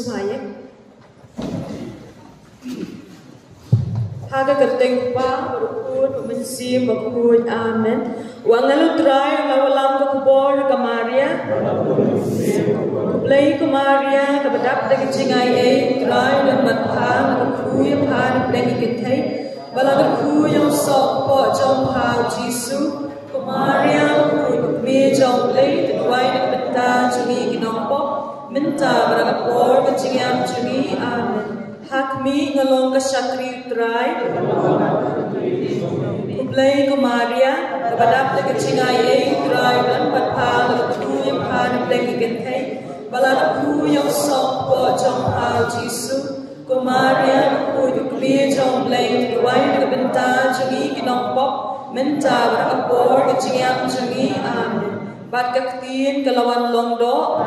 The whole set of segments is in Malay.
Sumaya. Haga kerteng pa berukut mensim berukut amen. Wangalu try ngawalam ke kubor ke Maria. Play ke Maria ke bedap de cingai try dan matpang ke kuya pan play kitai. Bala ke kuya sok po jom ha Jesu. Ke Maria ku me jom play tuai de beta jungi kinompo. Minta berapa por ke cingai jungi amen. Hakmi ngalong ka syakri utray Kublay ko Maria Kabadap na kacingay utray Dan patpang Kuya pan Bleng ikintay Balak kuyang sokpo Jom pao Jisu Ko Maria Kuya kuya jom Bleng Tuway na kabinta Jungi kinompok Minta berapa por kacingay jungi amen Bat kaktiin kalawan longdo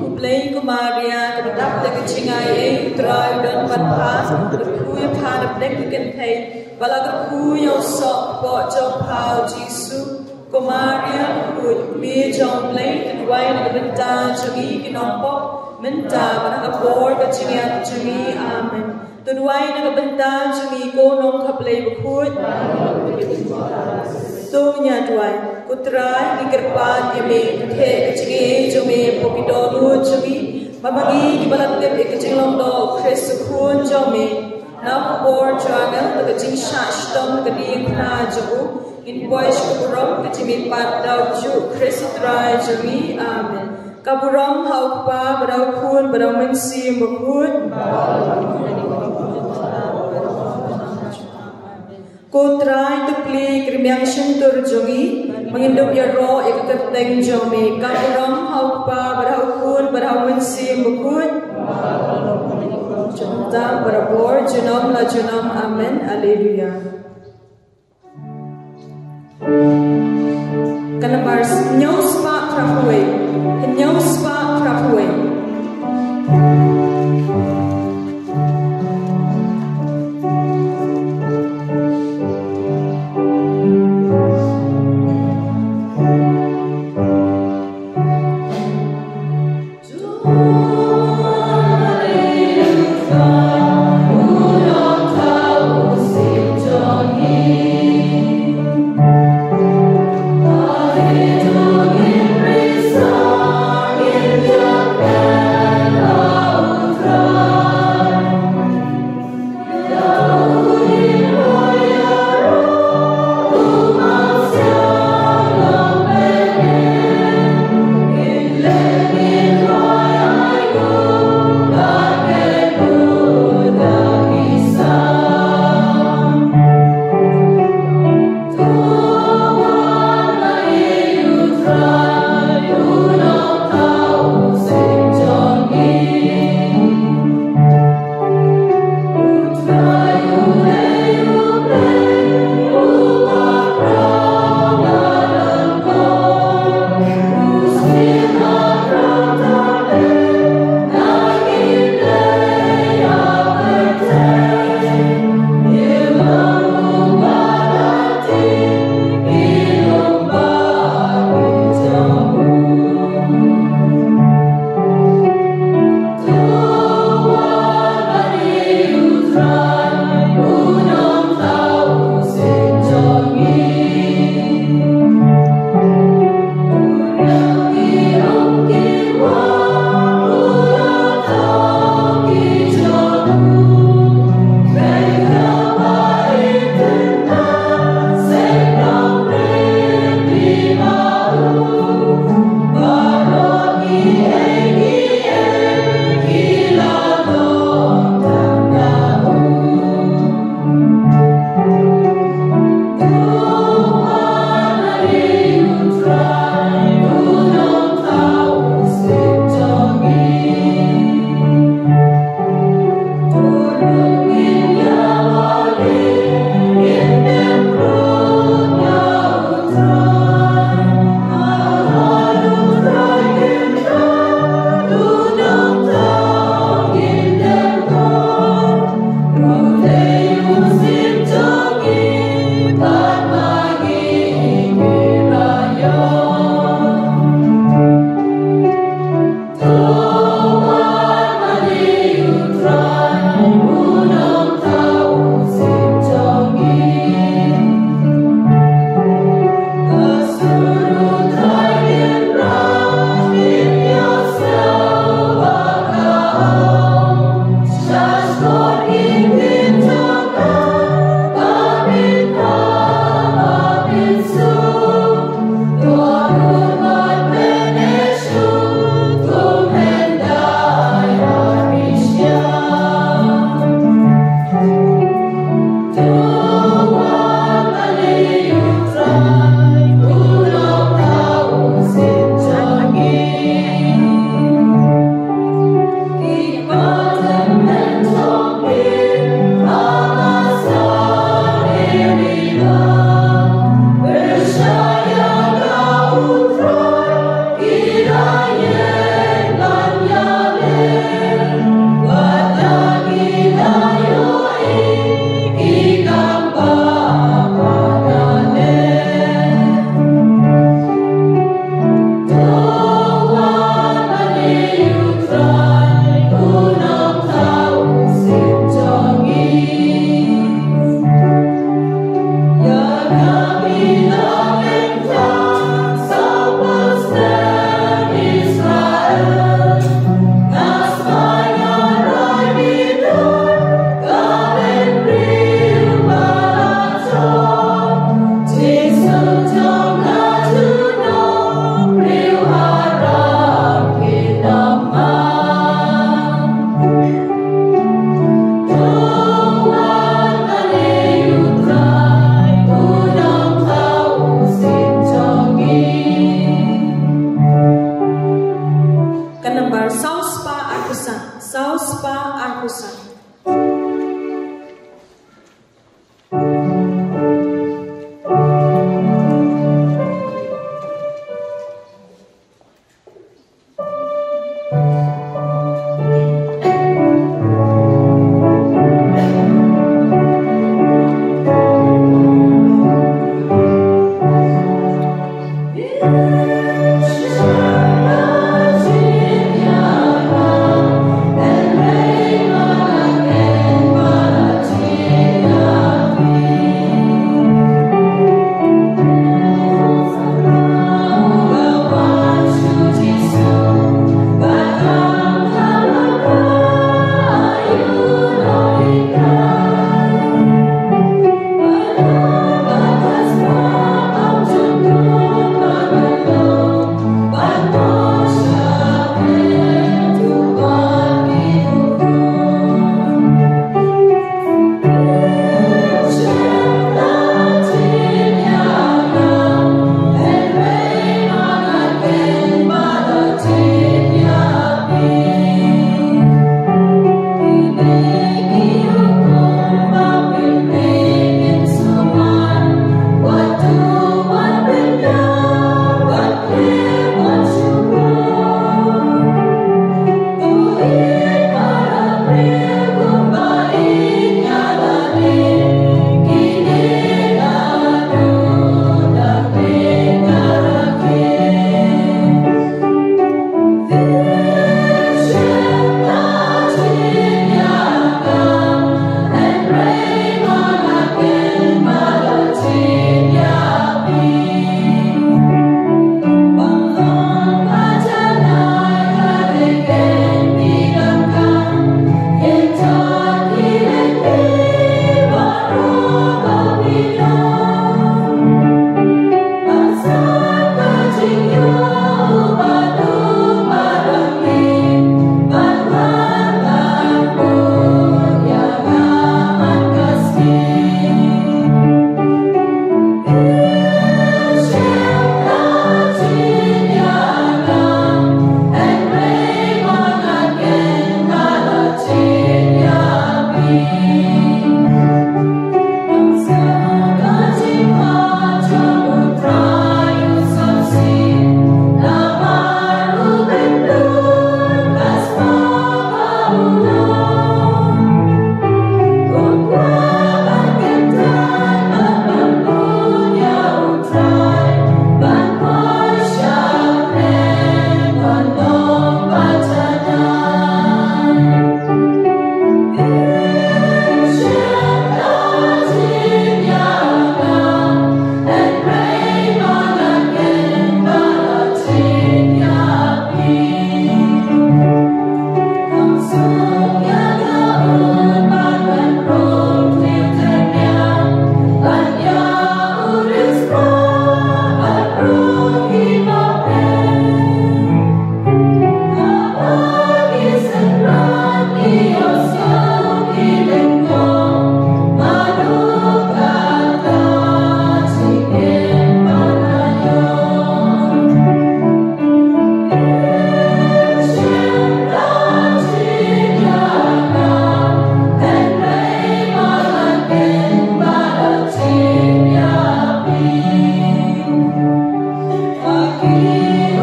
Kublay ko Maria Kabadap na kacingay utray Dan patpang Kuya pan Bleng ikintay Balak kuya sokpo Jom pao Jisu Ko Maria kuya jom Bleng Tuway na kabinta Jungi kinompok Minta berapa por kacingay jungi amen Tuway na kabinta Jungi konong kablay bukut Tunya tuai, kutrai ikerpan eme the kecing jome pokidolu jumi, babagi kibalat ke kecing longdo kresukun jome, na por jana ke kecing shashtom keding na jomu, in boys kuburam kecing pat dau ju kresutrai jumi amen. Kaburam haukpa berau kun berau mensim bukun. Kotrai tu pli krimiang shentur jongi mengindup ya ro ikateng jomi kaburam haukpa berhaukun berhaumensim bukun jomta berabor junam la junam amen alleluia kanabar nyau spa trapue nyau spa trapue Yeah. saus pa arkusan.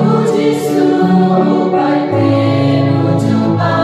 Uji su, pai te, uju pa,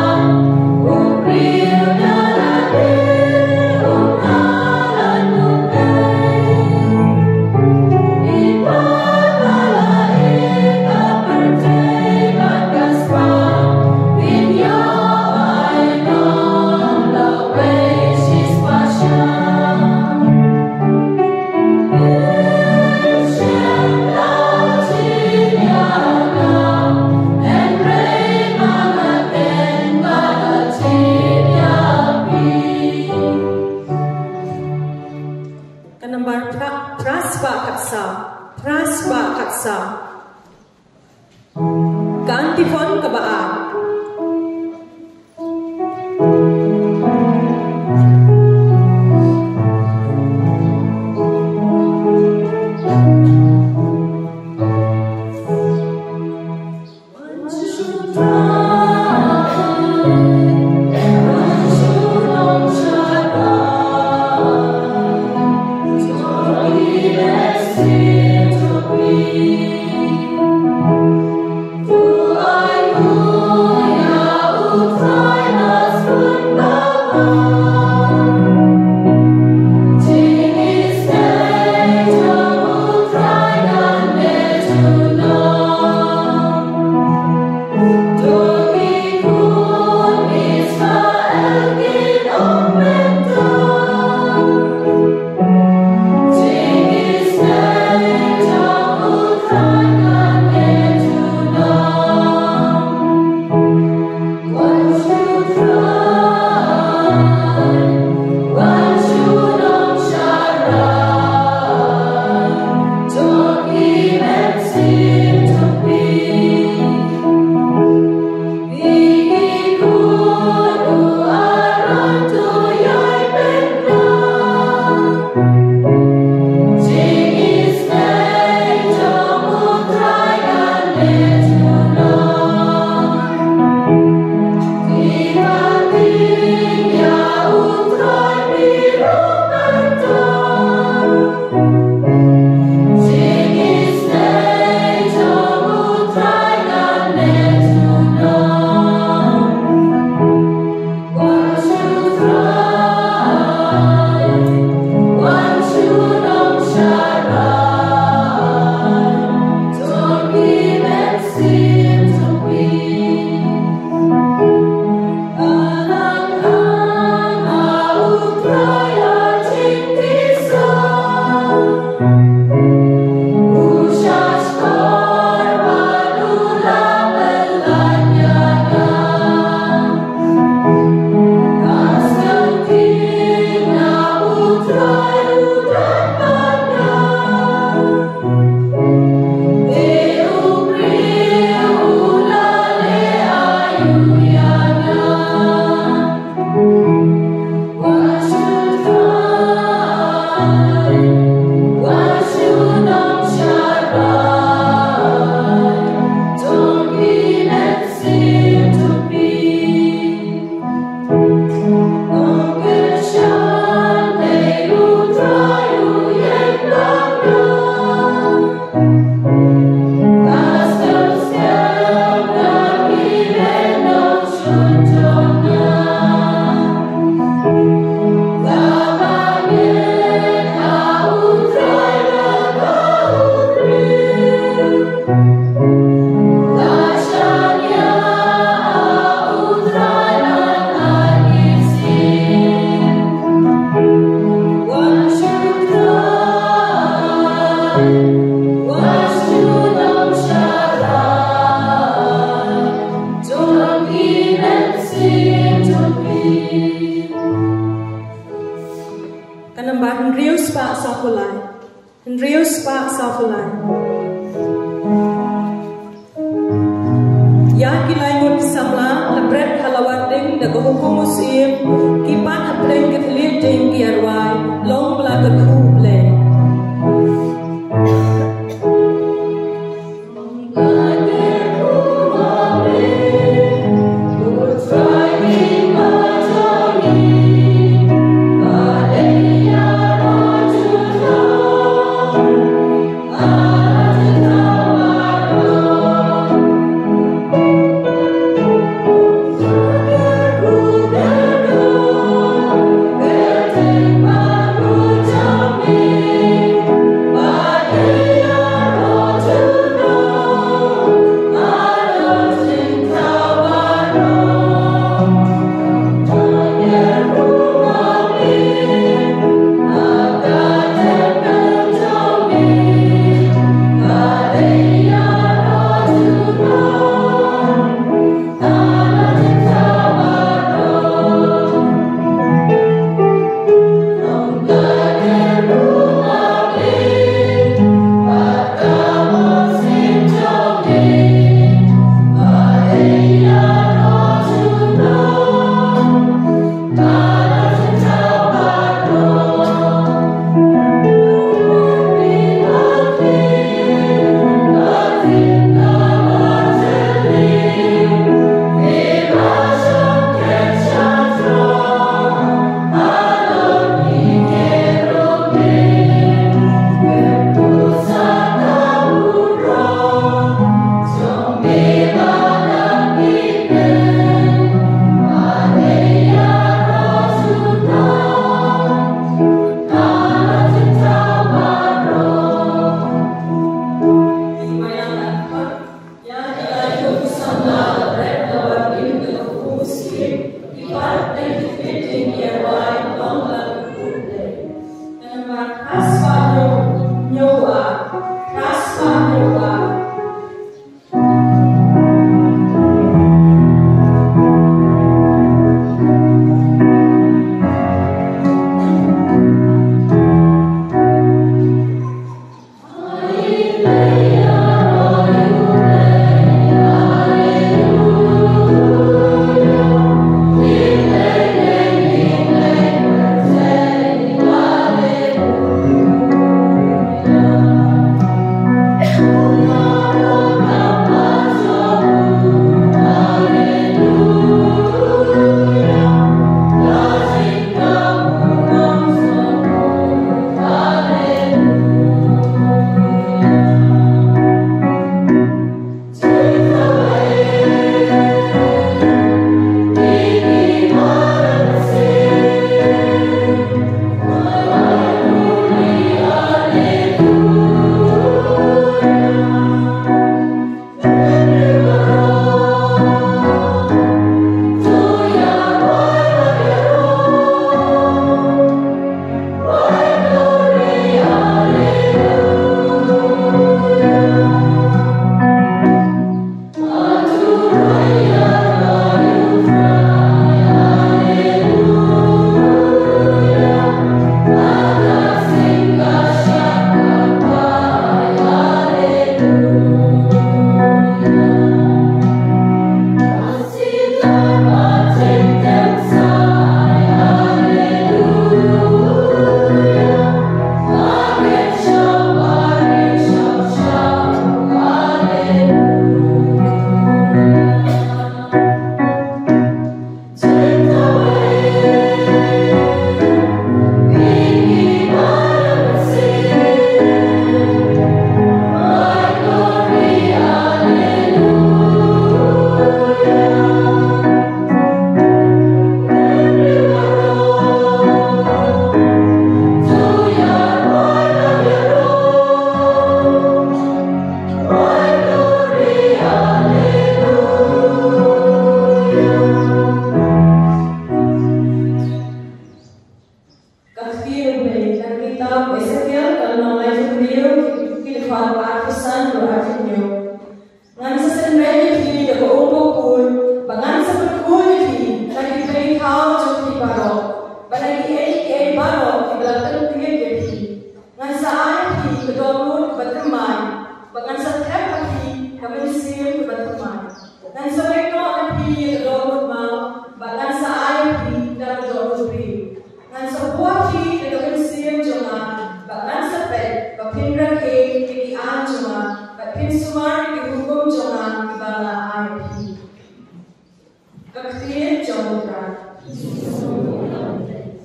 Jontra.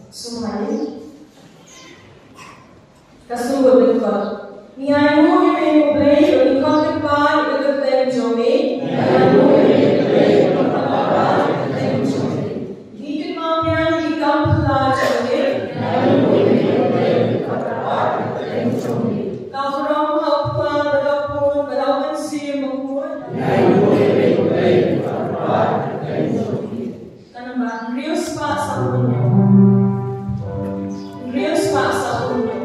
Sumali. Kasungguh berikut. Niayu yang mulai dari kontekan itu terjome. Niayu yang mulai dari kontekan terjome. Itu namanya di kampung jome. Niayu yang mulai dari kontekan terjome. Kalau orang apa berapun berapun sih mengkuat. Niayu yang mulai dari kontekan terjome. Karena Rius Pak Sabunyo. Rius Pak Sabunyo.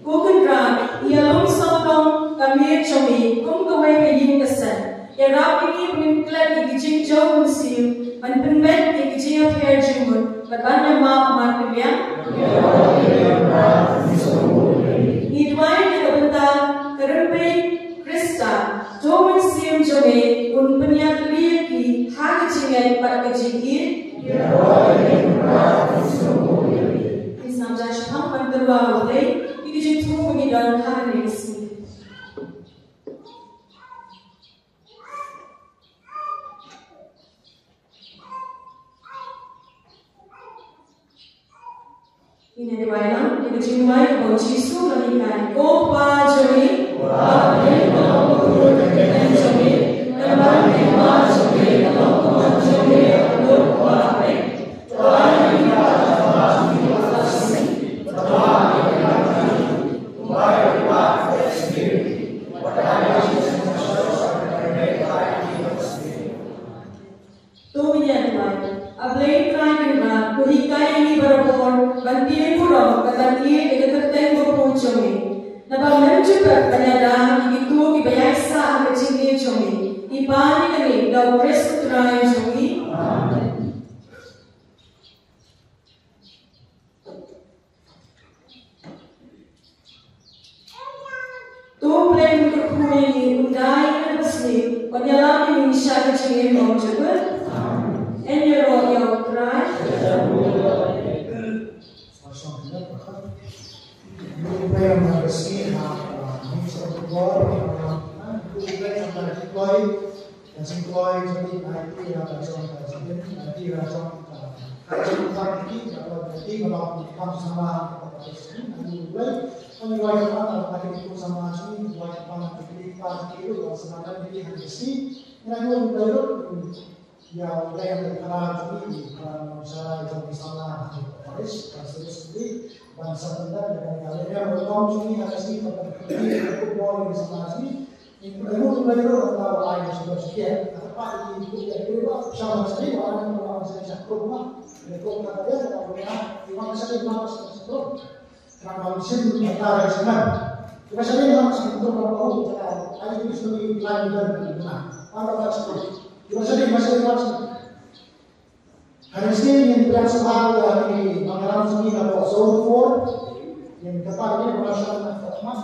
Kukunran kami chomi kum kawai ke yin kasan ya rap ini pemimpin ikijing jauh musim menpenben ikijing hair jumut berbanyak mak pilihan hidwai kita bentar kerempe Krista jauh musim jomi un penyak liaki hak kejingan pada kejingir Islam jadi ham panterwa oleh ikijing tu pengidan hari ini ini ada wayang, kita jumpai bahwa Yesus meninggal. Oh, Pak Jomi, Pak Jomi, dan Jomi, dan Pak Jomi, kalau Pak Jomi, kalau Pak bantian pulau, bantian kita terteng berpunjungi. Napa mencuba penyadang itu kebiasa kecilnya cumi. Ipani kami dah Kristus terai cumi. Tu plan berkumi undai bersih. Penyalam ini syak kecilnya mau juga. Enjero yang terai. Yang bersih, ini sebuah yang dikoi dan singkoi jadi nanti yang jadi nanti racun utang ini dapat jadi melakukan sama nanti mulai penilaian apa itu sama sini buat apa kita itu sebenarnya jadi bersih yang mulai ya udah yang terkenal ini saya jadi sama Paris terus sendiri bangsa kita dengan kalian berkaum sini ada sini pada ini boleh sama sini ini mulai atau lain sudah sekian apa itu yang kedua sama sekali orang orang saya cakap rumah lekuk kata dia kalau punya memang saya memang sebelum kalau mesin antara senang kita sendiri memang sebelum berapa tahun kita ada itu sendiri lain dan benar kalau tak seperti kita sendiri masih masih hari ini yang berlangsung hari ini mengenal sini atau zone 4 yang tepatnya berasal dari Fatmas.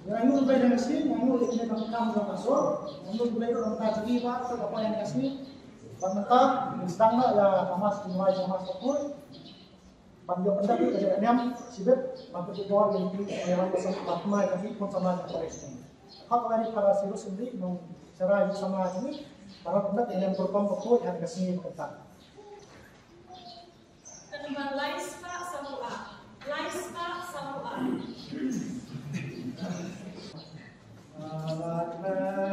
Yang ini lebih dari sini, yang ini lebih dari kamu yang masuk, yang ini lebih dari orang tajri atau apa yang kasih, pernah istana ya Fatmas dimulai Fatmas pun. Panjang pendak itu ada enam sibet bantu keluar yang di yang sama yang pun sama Palestina. Hak dari para sirus sendiri secara sama ini para pendak yang berkelompok kuat harga sini ketat. Teman Laispa Samua, Laispa Samua. Amen.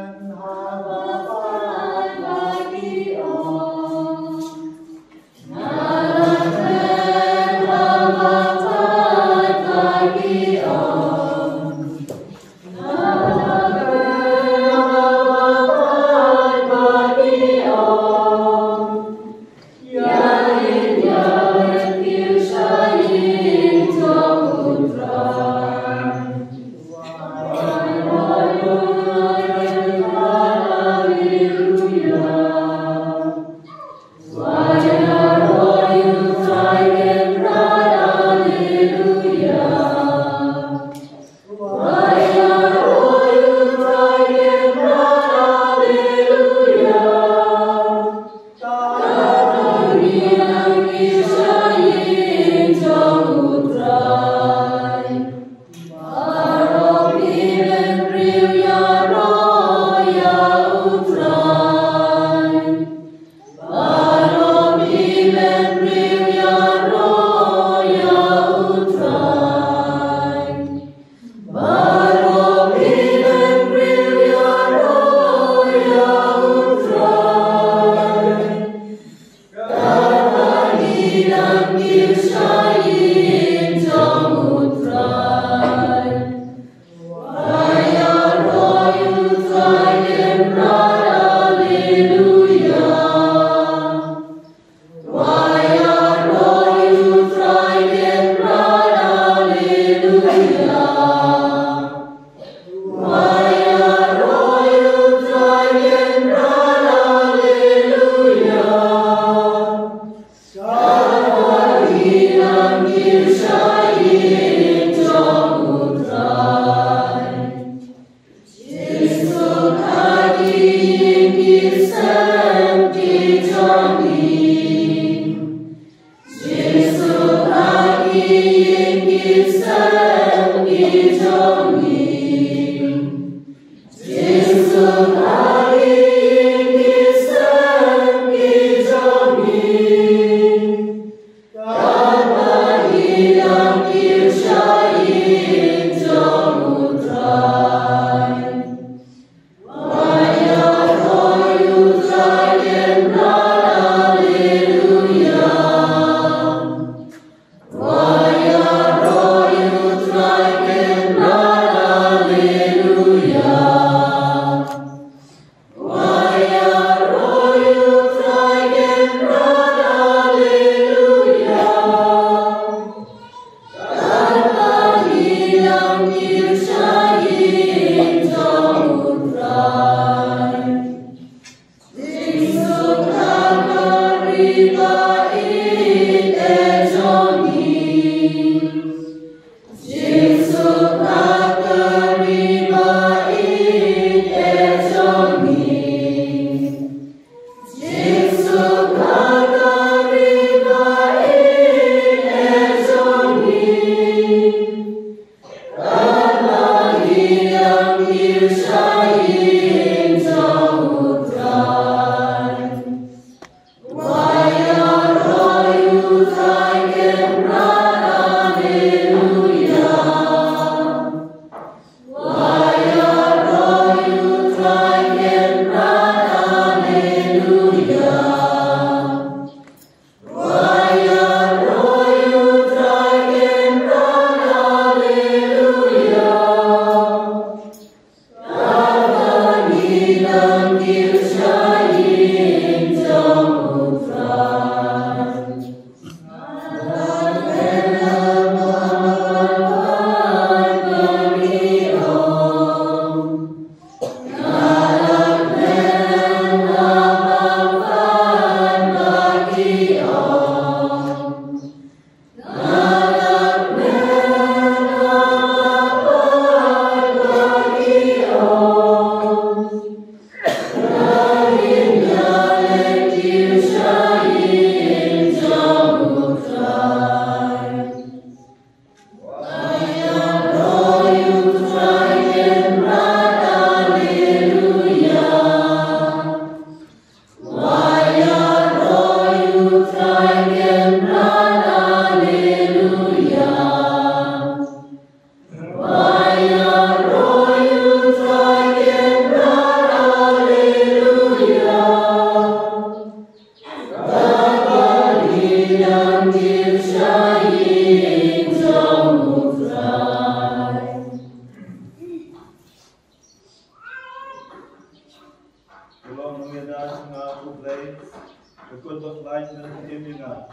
lain dan kemina.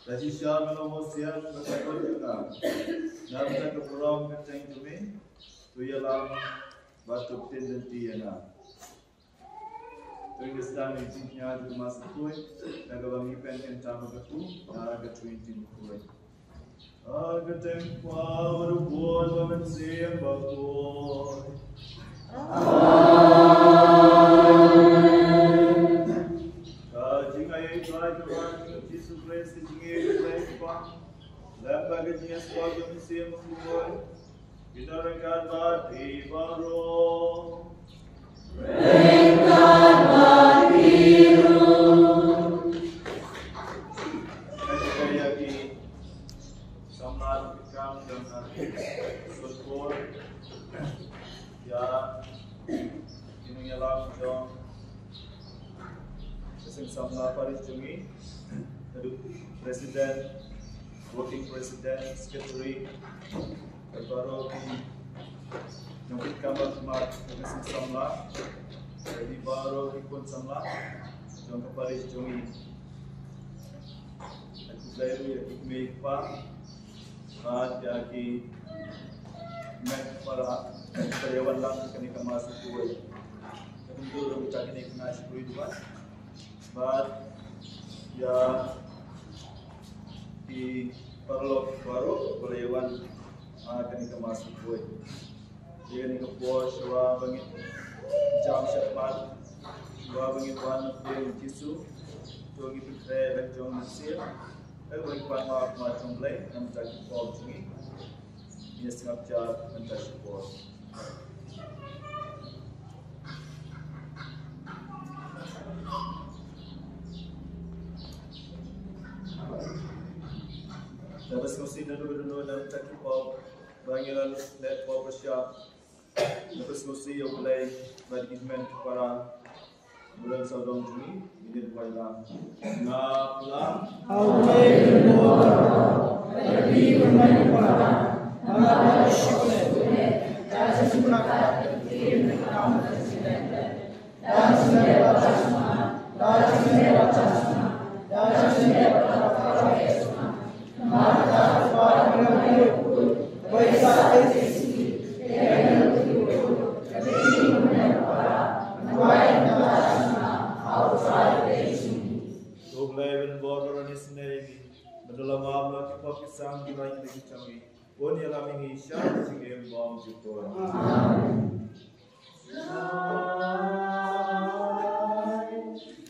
Dari siapa manusia berkata juga. Namun kepulang kencang kami, tu ialah batu tindan tiada. Tugas dan intinya itu masuk kuih, negara mipen entama ketu, naga tuintin kuih. Aga tempa berbuat bermensiam bakul. Jika ia telah Tuhan Yesus Kristus jika berlepas, lembaga jika sebagai mensiam bakul, kita rengkat bati baru. Rengkat biru. Kita yakin samar bekam dengan syukur ya ini ialah jom sesing samar Paris Jungi Presiden, Working President, Secretary terbaru Nyokit kamar kemat sesing samar jadi baru ikut samar jom ke Paris Jungi aku baru ya ikut pak ada di para karyawan lang kami masuk kuwi. Tentu ro kita kini ngasih kuwi dua. But ya di perlu baru karyawan kami masuk kuwi. Dia ni kepo sewa bangit jam syapat sewa bangit wan dia jisu jogi pikre dan jom nasir. Bagi panah macam lain yang menjadi pol ini, ia setengah jam menjadi pol. Dapat solusi dan dulu dan menjadi pol. Bangiran net pol bersiap. Dapat solusi yang mulai bagi invent para bulan saudara Juni ini berjalan. Nampaklah. Amin. Bagi bermain para anak syukur dan sesuatu yang kamu tersirat dan sesuatu semua dan sesuatu semua dan sesuatu semua maka para menghidupku bersaat ini dengan hidupku ketika para baik outside the nation. So glad border on his name. Dalam Allah kita pisang lain lagi kami. Pun ia lami Isya sehingga bom jutor. Amin.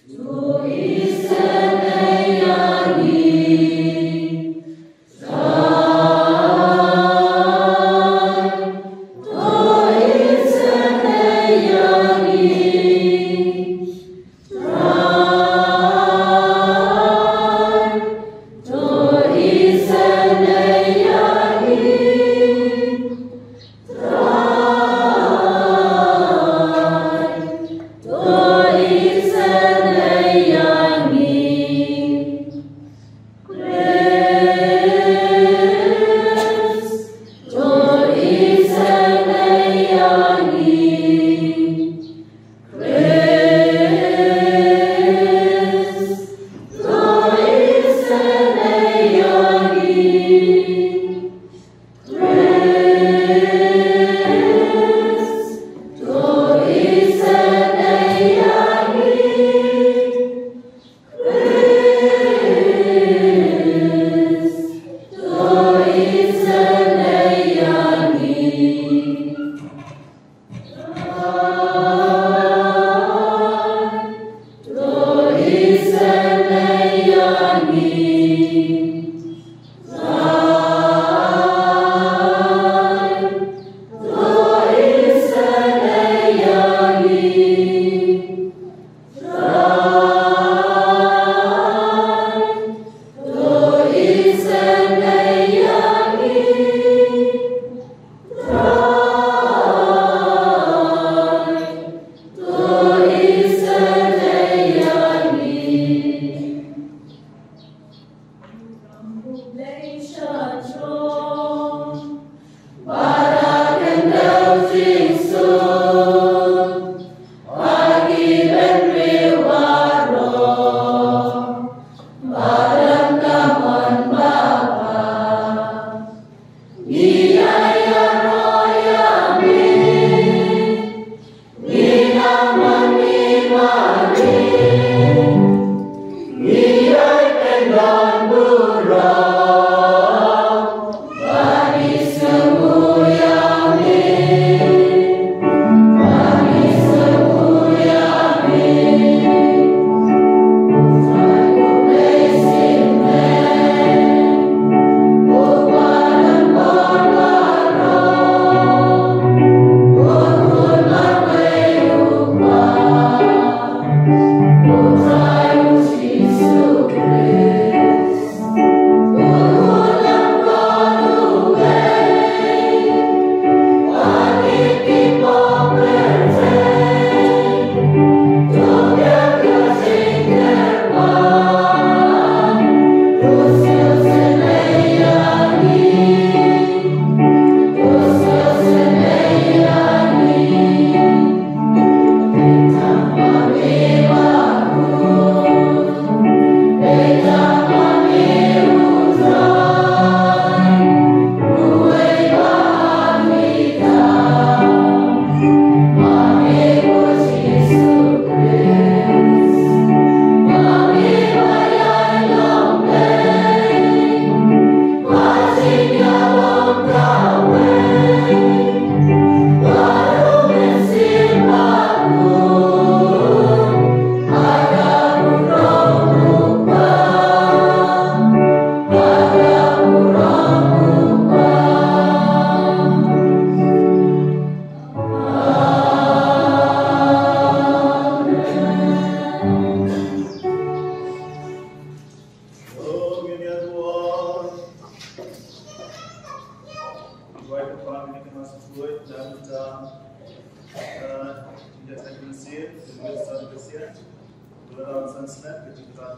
Tu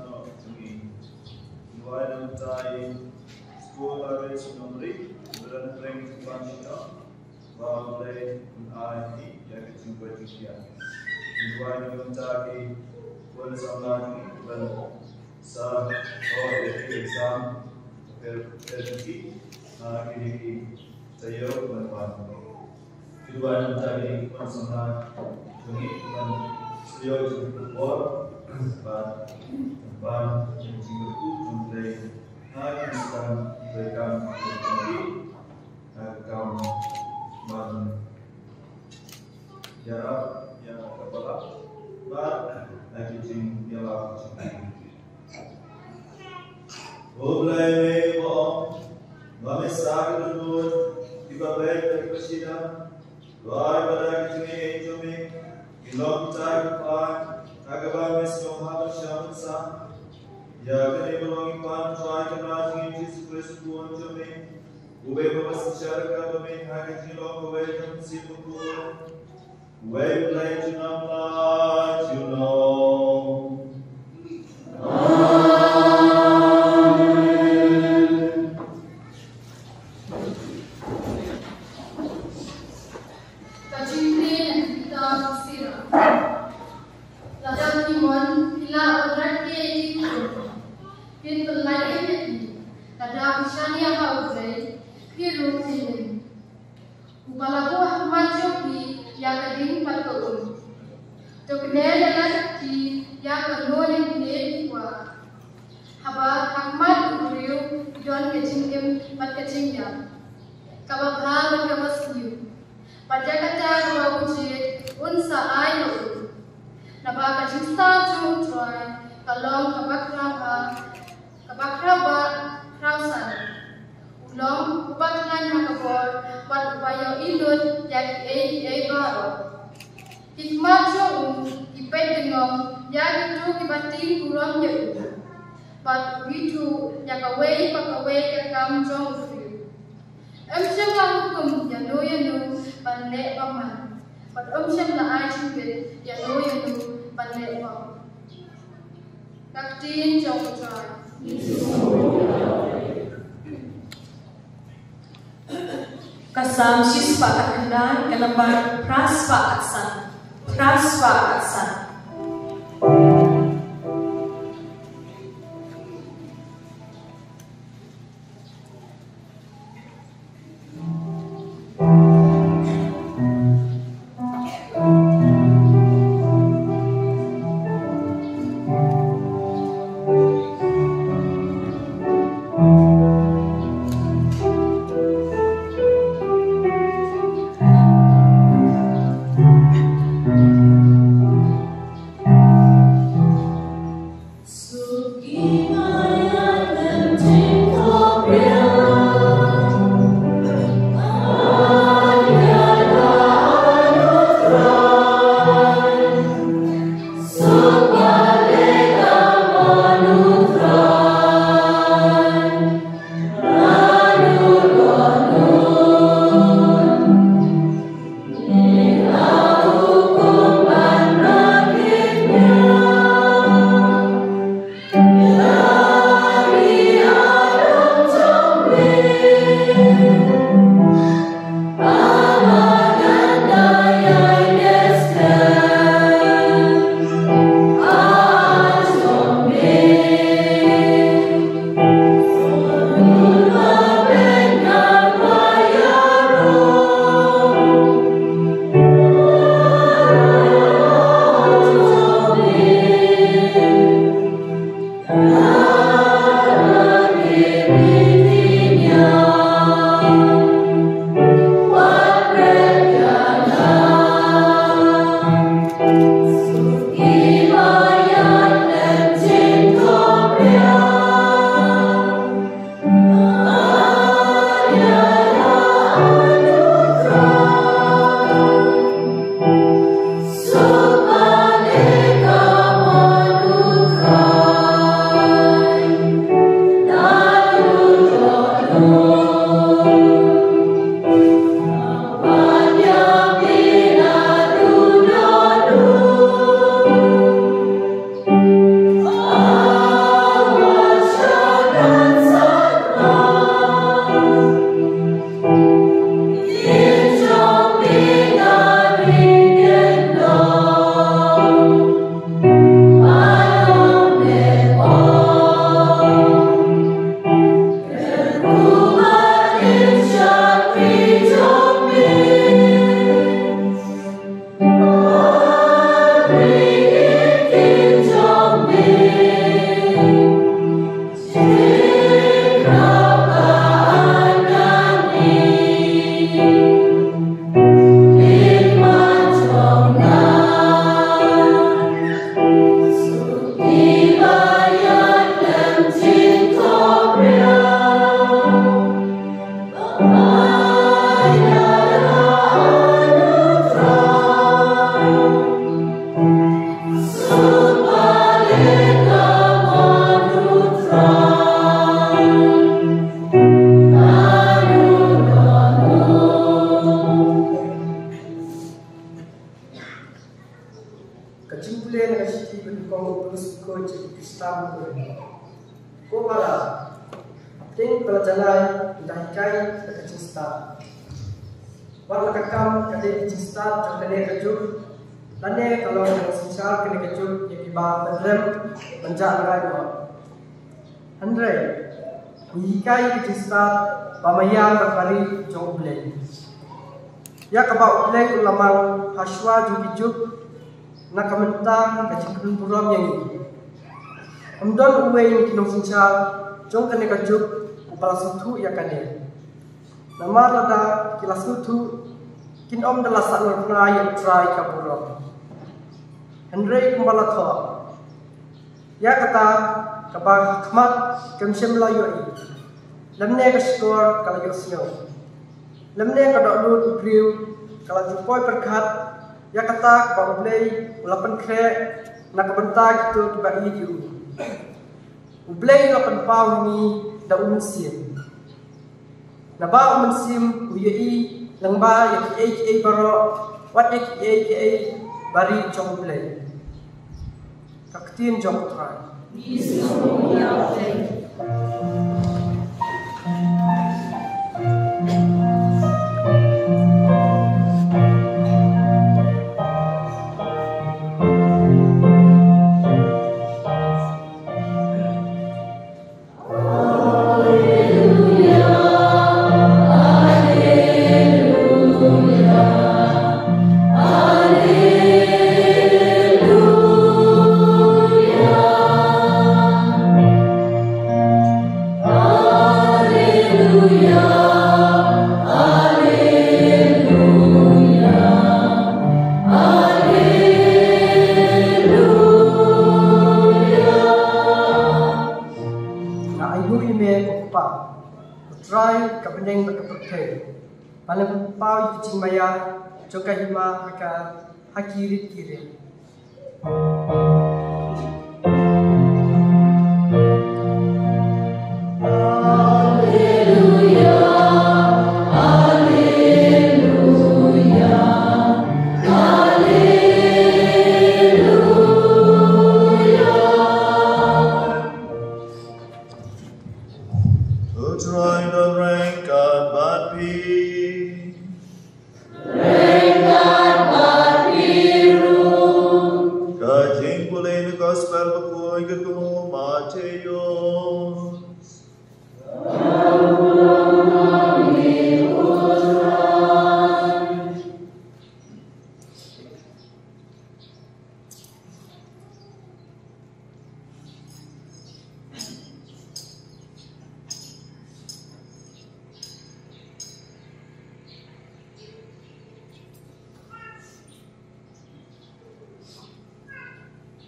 no tungi luai dan tai sekolah dari Sunomri bulan April Panjang Wawalai Unai yang kecumpa juga luai dan tai bulan Samlan bulan Sa exam pergi kini saya berpan kedua tadi konsumen ini dan saya juga ban jinggu jumlah hari sekarang diberikan lagi kaum ban jarak yang kepala ban lagi jing jalan Oblai mo, mami sakit dulu, tiba baik dari persidangan. Doa pada kita ini, ilmu cari pan, agak meskom harus syamsa. Ya kini melongi pan, cuai kenal dengan Yesus Kristus Tuhan kami. Ubai bapak secara kami hari ini lo ubai kami sibuk. Ubai mulai junamlah, junam. Kasam sispa kakandai kelembar praspa aksan. ko para ting pelajaran dahikai kecil start warna kakam kade kecil start kade kecil lane kalau yang sisal kade kecil yang dibawa bedrem menjak lagai ko andre hikai kecil start pamayang berpari jauh blend ya kabau blend ulamang haswa jukijuk nak kementang kecil puram yang ini amdon uwe yang kinong sisal jong kade kecil Kepala sutu ya kane. Nama lada kila sutu kin om dalam sangat yang try kapuro. Henry kembala tho. Ya kata kapag khmat kemsem layo. Lamne ka skor kala yosyo. Lamne ka dot priu kala jupoy perkat. Ya kata kapag play ulapan kre nakabantag itu tiba iu. Ublay lapan pau ni da umensim na ba umensim uyai lang ba yaki baro wat yaki bari jong play kaktin jong try try kapeneng berkepercaya. Paling pau kucing maya, joka hima haka hakirit kiri.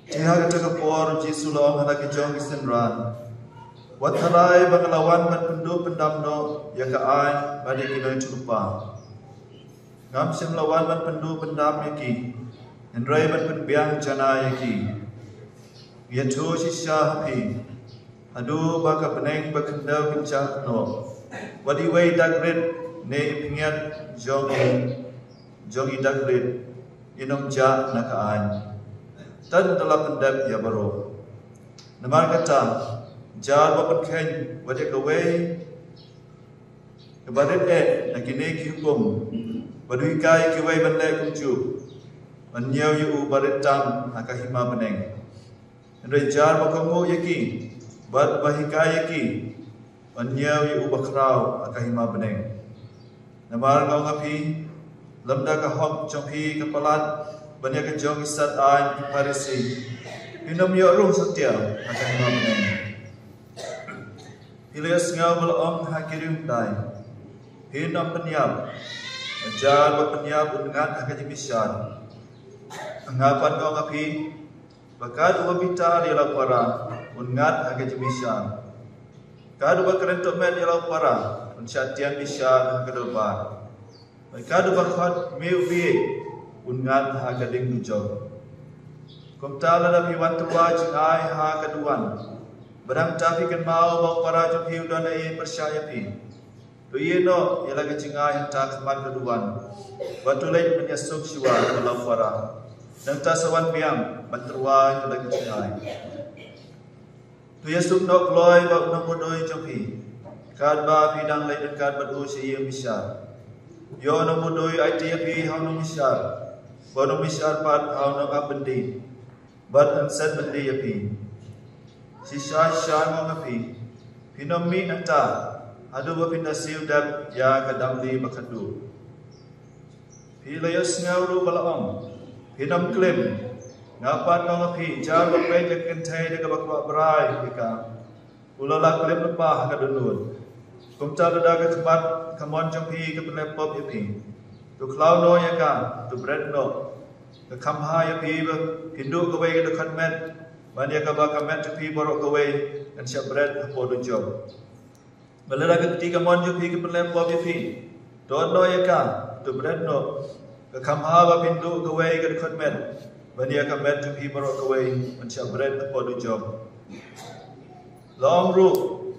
Jika kita kepor jisulong hendak kejong isenran, watarai banglawan pendu pendamno ya kaan pada kita lupa. Ngam semlawan pendu pendam yaki, hendrai penbiang jana yaki. Ya tu sisa hapi, adu baka peneng bakendau kencah no. Wadi wei dagrit ne pingat jongi dagrit inom ja nakaan. Tan dalam pendap ya baru. Nama kata jar bapak kain wajah kawai kebadet nak kini hukum badui kai kawai bandai kuncu menyau yu badet tam akahima beneng. Andai jar bakamu yaki bad bahikai yaki menyau yu bakrau akahima beneng. Nama kau ngapi lemda kahok jonghi kepalat banyak kejong isat ain parisi hinam ya ruh setia akan menang Ilyas ngau melom hakirim dai hinam penyap menjar berpenyap dengan hakirim misyan ngapan kau ngapi bakal wabita di lapara ungat hakirim misyan kadu bakerentuk men di lapara unsyatian misyan hakidobar kadu bakhat miubi ungan ha gading nujau. Komtala na piwan tuwa jingai ha kaduan. Barang tapi kan mau bang para jumhiu dan ai percaya pi. Tuye no ialah jingai ta keman kaduan. Batulai menyesuk siwa dalam para. Dan ta sawan biang bantuwa ialah jingai. tu Yesus nok loy bab nok bodoi joki kad ba pidang lai dan kad badu siya misal yo nok bodoi idea pi how no misal bono misal pat how no abendi but unset bendi api si sha ngong api pinomi nata adu ba pinasiu dab ya kadamli bakadu Pilayos ngawru balaong, pinam klim, ngapan ngong api, jar bakpay jakintai de kabakwa berai ika, ulala klim lepah kadunun, kumta daga kemat kamon jompi kepelepop yapi, tu klau no yaka, tu bread no, ke kamha yapi pindu kawai ke dekat met, mania kabaka met yapi borok kawai dan siap bread apo do job. Balera ketika mon jompi kepelepop yapi, don no yaka, tu bread no, ke kamha ba pindu kawai ke dekat met, mania kamet jompi borok kawai dan siap bread apo do job. Long ru,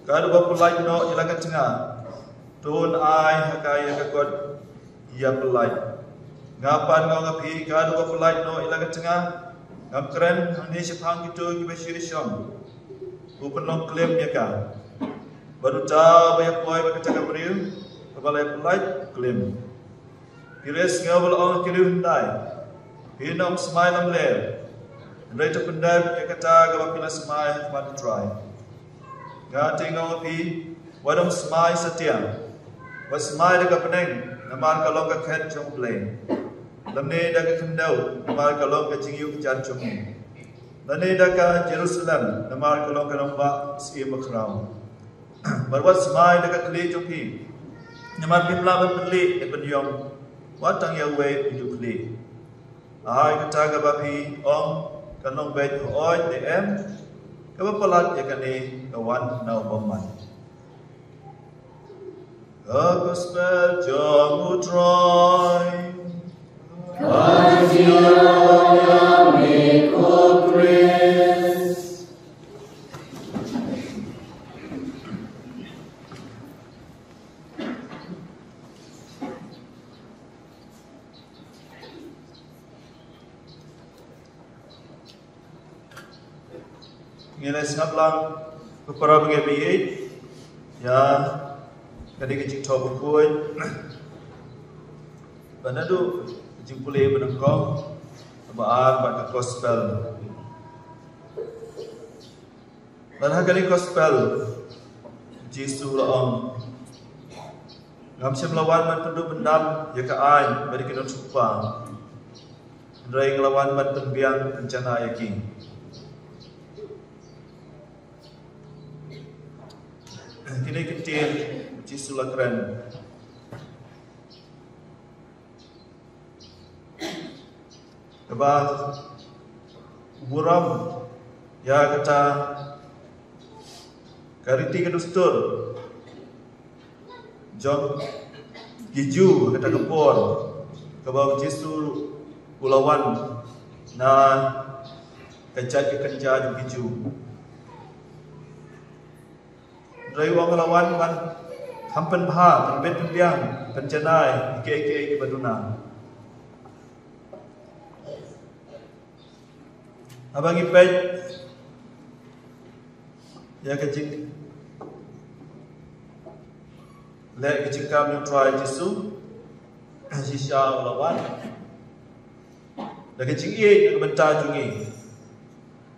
kada ba pulai no ilaga tengah, tun ai hakaya kakot ia pelai. Ngapan ngau ngapi kada ba pulai no ilaga tengah, ngam keren ni sepang gitu kibasyir syam. Upen long klaim ya ka. Baru tahu banyak poi ba kata kabriu, balai pulai klaim. Pires ngabal ong kiriu hendai. Hinom smile am le. Reta pendai ya kata ga pila smile mat try. Ngati ngau api wadam smai setia was smai daga peneng namar kalong ka khet chong plane lamne daga kendau namar kalong ka jingyu ka jan chong lamne daga Jerusalem namar kalong ka nomba si makrau barwat smai daga kli chong pi namar pimla ba pli e penyom watang ya we pidu kli ai kata ga ba pi ong kanong bet oi de em Kau pelat ya kani kawan nau boman. Gospel jamu troy. Kajia yang ikut Kris. Ngilai snaplang beberapa bagai ya kadi kecik tahu bukuy bana tu kecik pulih benengkong abaan pada gospel bana kali gospel Jisu laong ngam siam lawan man penduk bendam ya ka ai bari kena supa ndrai nglawan man penbiang rencana yakin kini kecil Jisu lah keren. Kebah buram ya kata kariti kedustur jom giju kata kepor kebah Jisu ulawan na kejat kekenja giju Rai wang lawan man hampen bha penbet penbiang pencenai ike baduna abang ipet ya kecik le kecik kami try Jisu sisa lawan dah kecik ye bentar jungi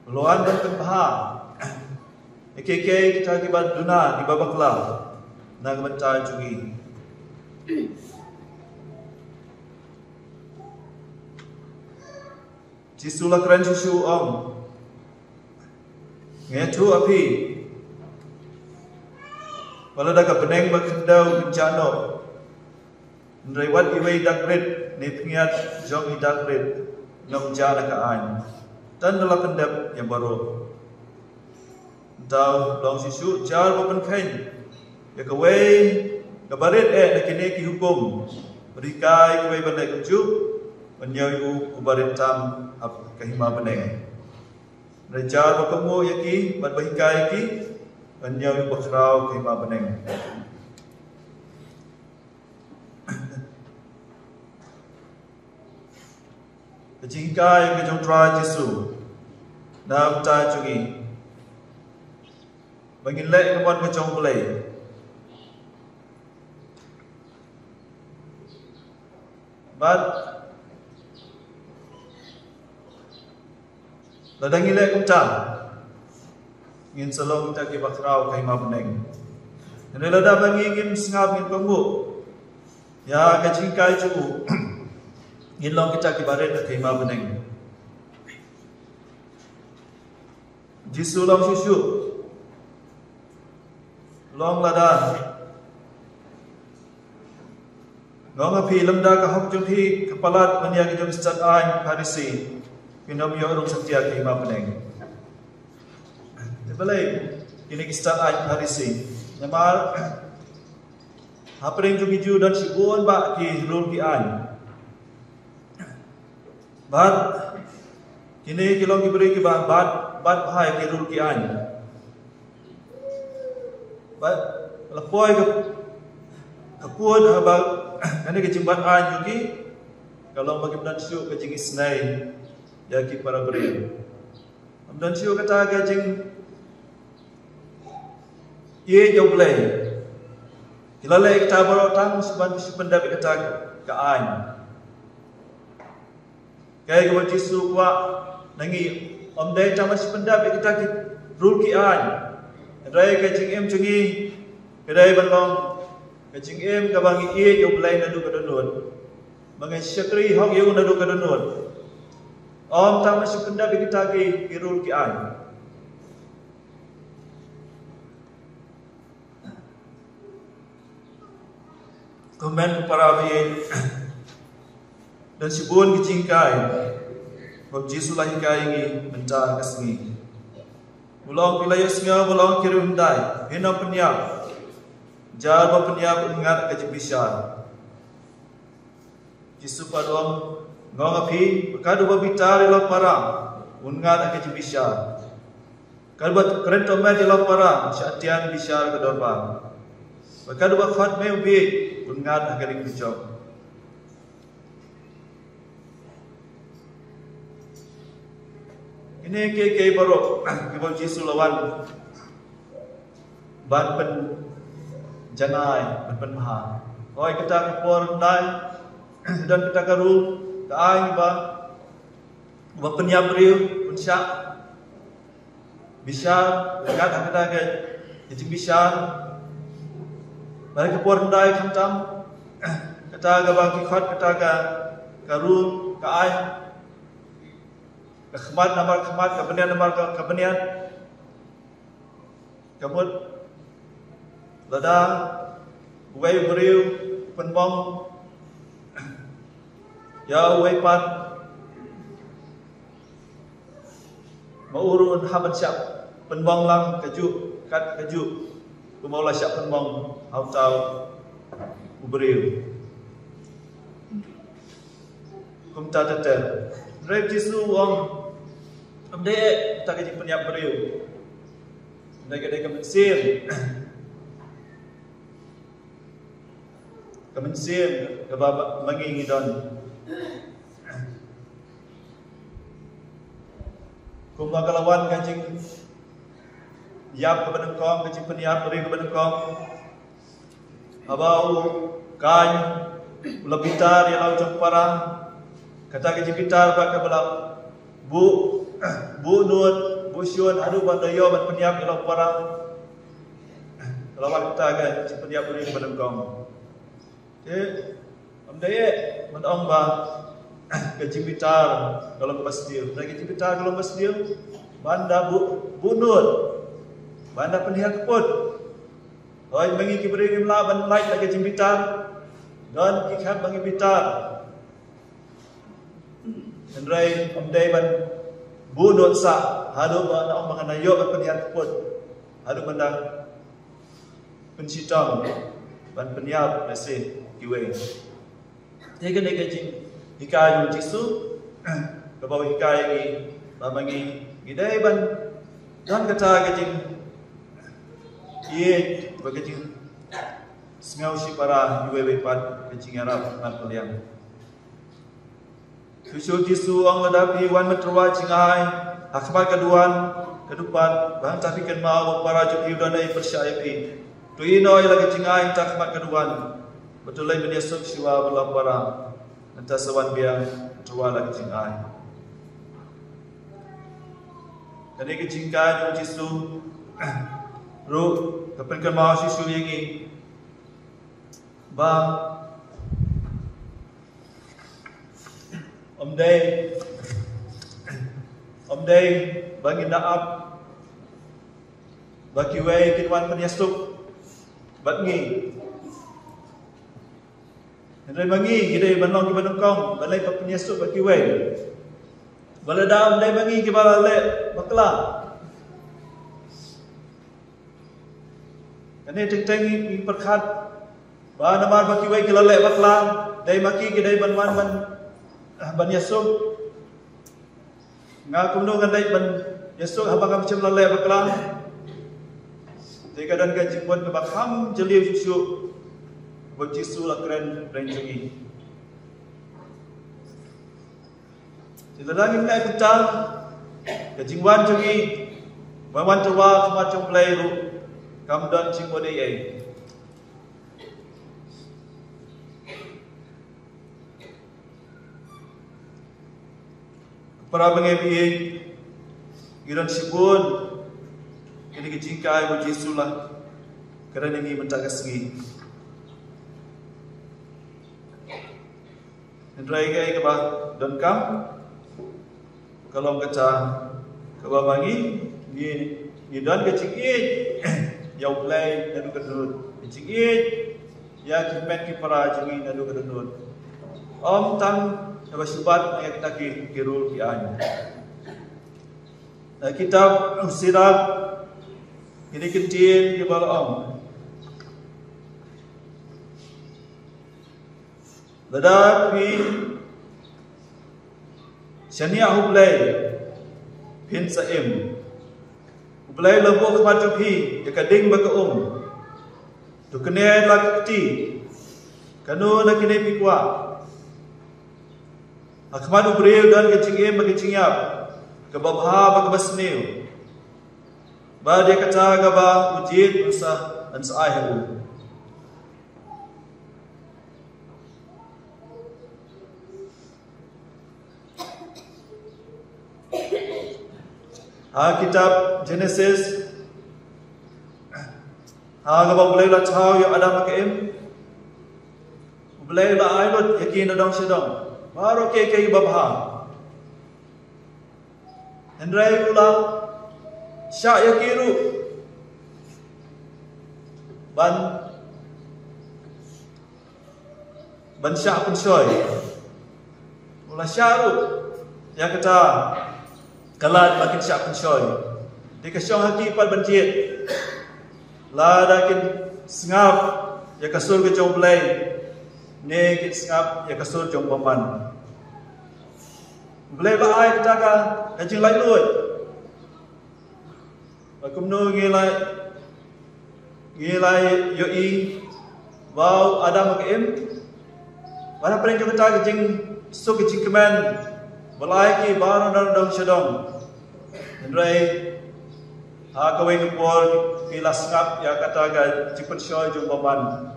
lawan dan penbha Ike kita kibat duna di babaklah nak mencar jungi. Jisu lah keren Jisu om. Ngetu api. Walau dah kepeneng berkendau bencana. Nrewat iway dakrit ni pengiat jong idakrit ngam jala kaan. Dan dalam kendap yang baru. Tau long sisu jar mapen kain ya kawai kabarit nak kini ki hukum berikai kawai bandai kuju menyayu kubarit tam ap kahima beneng jar makamu ya ki bad bahikai ki menyayu bakrau kahima beneng kejingkai ke jong tra Jisu na ta jungi bangin lek kemon ke jong play bat ladang ilek kumtam ngin selong kita ke bakrau kai ma beneng ne lada bangi ngin sengap ngin pembu ya ka jingkai cu ngin long kita ke baret kai ma beneng jisu long susu long lada ngong api lemda ka hok jong hi kepalat mania ke jong stat ai parisi pinom yo rong setia ke ma beneng balai ini kisah ai parisi nyamal hapring ju biju dan sibun ba ki rul ki ai bat kini kilong ki beri ki bat bahai ki rul ki ai bat lepoi ke kuat haba kani ke jimbat ai juki kalau bagi dan siu ke jing isnai ya ki para beri dan siu kata ke jing ye jauh play kita lek kita berotang seban sependap kata ke ai kai ke jisu kwa nangi om dai tama sependap kita ki rul ki ai rai ke jing em chungi ke dai banong ke jing em ka bangi ye jauh play nadu ka donot bangai syakri hok ye nadu ka donot om tama sependap kita ki rul ki ai komen para bin dan sibun kecingkai bab Yesus lahi kai ngi menta kasngi mulong pilaya singa mulong kiru hendai hena penyap jar ba penyap ingat ka jibisar Yesus padong ngong api kadu ba bitar lo parang ungat ka jibisar kalbat krento med lo parang syatian bisar ka dorba bakadu ba khat meu bi ungat agaring bijok ini ke barok kebal Yesus lawan ban pen janai ban pen maha oi kita kepor dai dan kita karu kai ba penyam riu unsya bisa dekat kita ke jadi bisa balik kepor dai kantam kata ga bagi khat kata ga karu ka ai khmat namar khmat kabenian namar kabenian kamut lada wei beriu penbong ya wei pan maurun haban siap penbong lang kaju kat kaju kumaulah siap penbong au tau uberiu kum ta ta rep Yesu wong amde ta ke penyap beriu dai kemensin ke baba mangingi don kum kalawan kajing yap ke benengkong kajing penyap beriu ke benengkong abau kan lebitar ya lau jomparang kata ke jipitar ba ka balap bu nut bu syun adu bandayo ban penyap ya lau parang lawan kita ke jipitar beri ke benengkong je amdaye mandong ba ke jipitar kalau pasdir lagi jipitar kalau pasdir banda bu nut banda penyap keput oi mangi ki beri mlaban light lagi jimbitar dan ki khat bangi bitar andrai amdai ban bunut sa hadu ba na mangan ayo ban penyiat put hadu banda pencitang ban penyap nasi kiwe tega nega jing hikayu jisu ke bawa hikayu ni babangi gidai ban dan kata gajing ye bagajing smell si para yuwe pat kecing Arab nan peliang Yesus Yesus ang ladapi wan meterwa cingai akhbar keduan kedupan bang tapi kan mau para juki dan ai percaya pi tu ino lagi cingai tak mat keduan betul lai menyesuk siwa belapara entah sawan biang tua lagi cingai kani ke cingai du jisu ru kapan kan mau sisu yangi bang Om Day bagi naap bagi way kinwan penyesuk batngi Henry bangi gidai banong ki banongkong balai penyesuk bagi way balada Om Day bangi ki balale bakla kani teng-teng i perkhat ba namar bagi way ki lale bakla dai maki gidai banwan ban Yesuk ngakum no ngandai ban Yesuk habang macam lalai bakla jika dan gaji pun kebakam jeliu susu buat Yesus lah keren rencangi jika lagi nak petang kejingwan jangi bawan tua semacam pelayu kamdan cingwan ai para pengepi giran sibun kini kejingkai buat Yesus lah kerana ini mentak kesegi Hendrai kai ke bah dan kam kalau kaca ke bah bangi ni dan kecingit yau play dan kedut kecingit ya kimet ki para jengi dan kedut om tam Sebab syubat yang kita kirul kian. Kitab Sirat ini kecil di bawah Ladapi Syania hublai Pin Saim Hublai lebuh kematupi Yakading baka Tu kena lakti Kanu nak kena pikwa Akhmadu beriu dan kecingim berkecingap Kebabha bakabasniu Ba dia kata gaba ujid usah ansaihu kitab Genesis gaba boleh la tahu ya Adam ke im boleh la ailut yakin dong sedong baru ke babha Hendrai ulang syak yakiru ban syak pensoy ulah syaru ya kata kalat makin syak pensoy di kesyong hati pal banjit la dakin sengap ya kasur ke jomblai ne kit sengap ya kasur jom paman boleh ba ai kita ka kajing lai lui bakum no ngilai yo i bau adam ke im mana pren kita kajing so kajing kemen balai ki baru dong sedong ndrai kawai ngepol kila sengap ya kata ga cepet shoy jom paman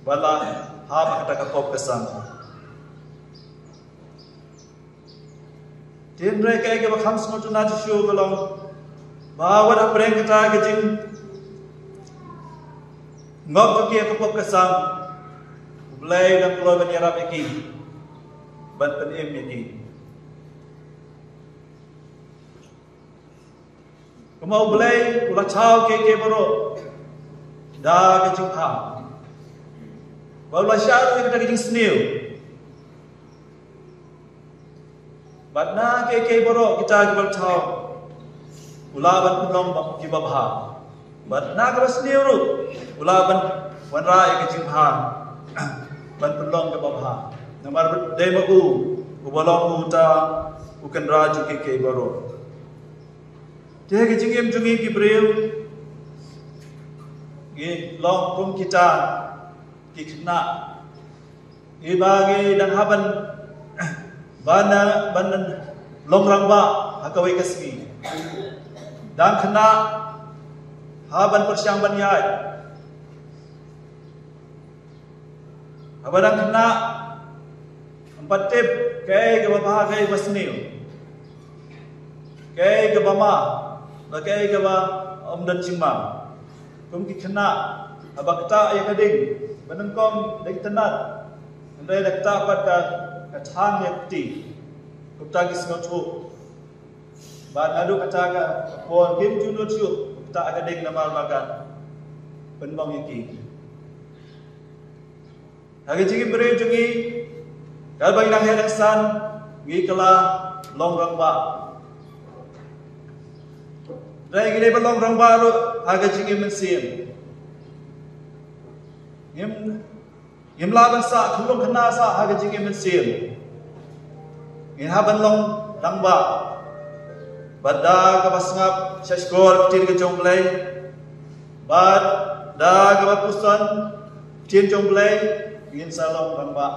bala kata kapop kesang Tin mereka yang bakam semua tu nanti show kalau bawa apa yang kita kejing ngop tu kia kapop kesang belai dan keluar ban Arab iki ban penim iki kemau belai ulah caw ke boro dah kejing ham Barulah syarat kita kejing senil Batna ke borok kita kebal tahu Ulaban penom ki babha Batna ke senil ru Ulaban wanra kejing ha Ban penom ke babha Namar dema ubalong uta ukan raju ke borok Dia kejing em jungi ki bril Gi long kum kita kikna ibagi dan haban banan longrang ba hakawai kasgi dan kena haban persiang banyai haban kena empat tip kai ke bapa kai basniu kai ke bama kai ke ba dan cimam kum ki kena abakta ya kading benengkom dek tenat ndai dakta pat ka thang yakti kupta ki sngotu ba adu kata ka pon kim juno chu ta kading namal maka penbang yaki hagi jigi bere jungi kal bang nang hedang san ngi kala longrang ba dai gile ba longrang ba ru hagi jigi mensim Yem laban sa khulung khana sa hagi jigi mensim ngin haban long dangba badda ka basngap shashkor tin ke jomblai bad da ka pusan tin jomblai ngin salong dangba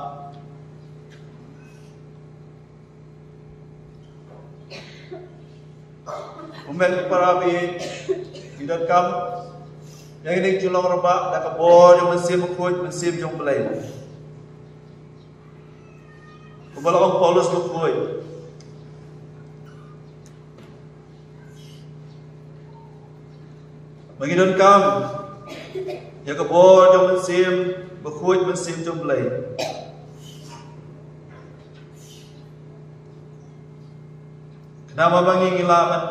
umen parabi idat kam yang ini julong reba dak bor yang mensim jomblai Kubalong Paulus lukoi Mengidon kam ya kebor jom mensim berkuit mensim jomblai kenapa bangi ngilaman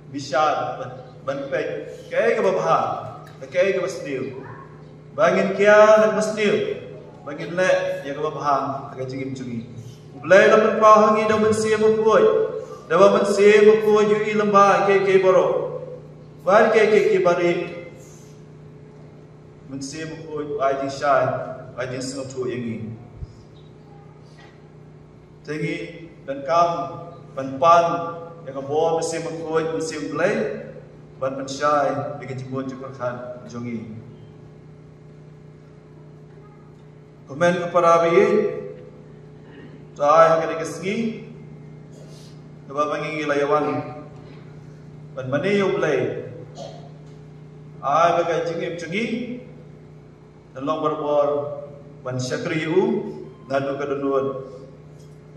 bisa banpek kai ke babah kai ke basniu bangin kia nak basniu bangin le ya ke babah agak jingim jungi ulai lamun pa hangi do mensim berkuit dawa mensim berkuit yu ilamba kai boro bar kai bari mensim berkuit ai di syai ai di sengap tu yangi tengi dan kam pan yang kebor mensim berkuit mensim blai ban pensyai bikin jibun juga kan jongi komen kepada bi tai hang kesengi coba bangi layawan ban mani yo play ai bagai jingim jongi dalam berbor ban syakri yu nadu kadunun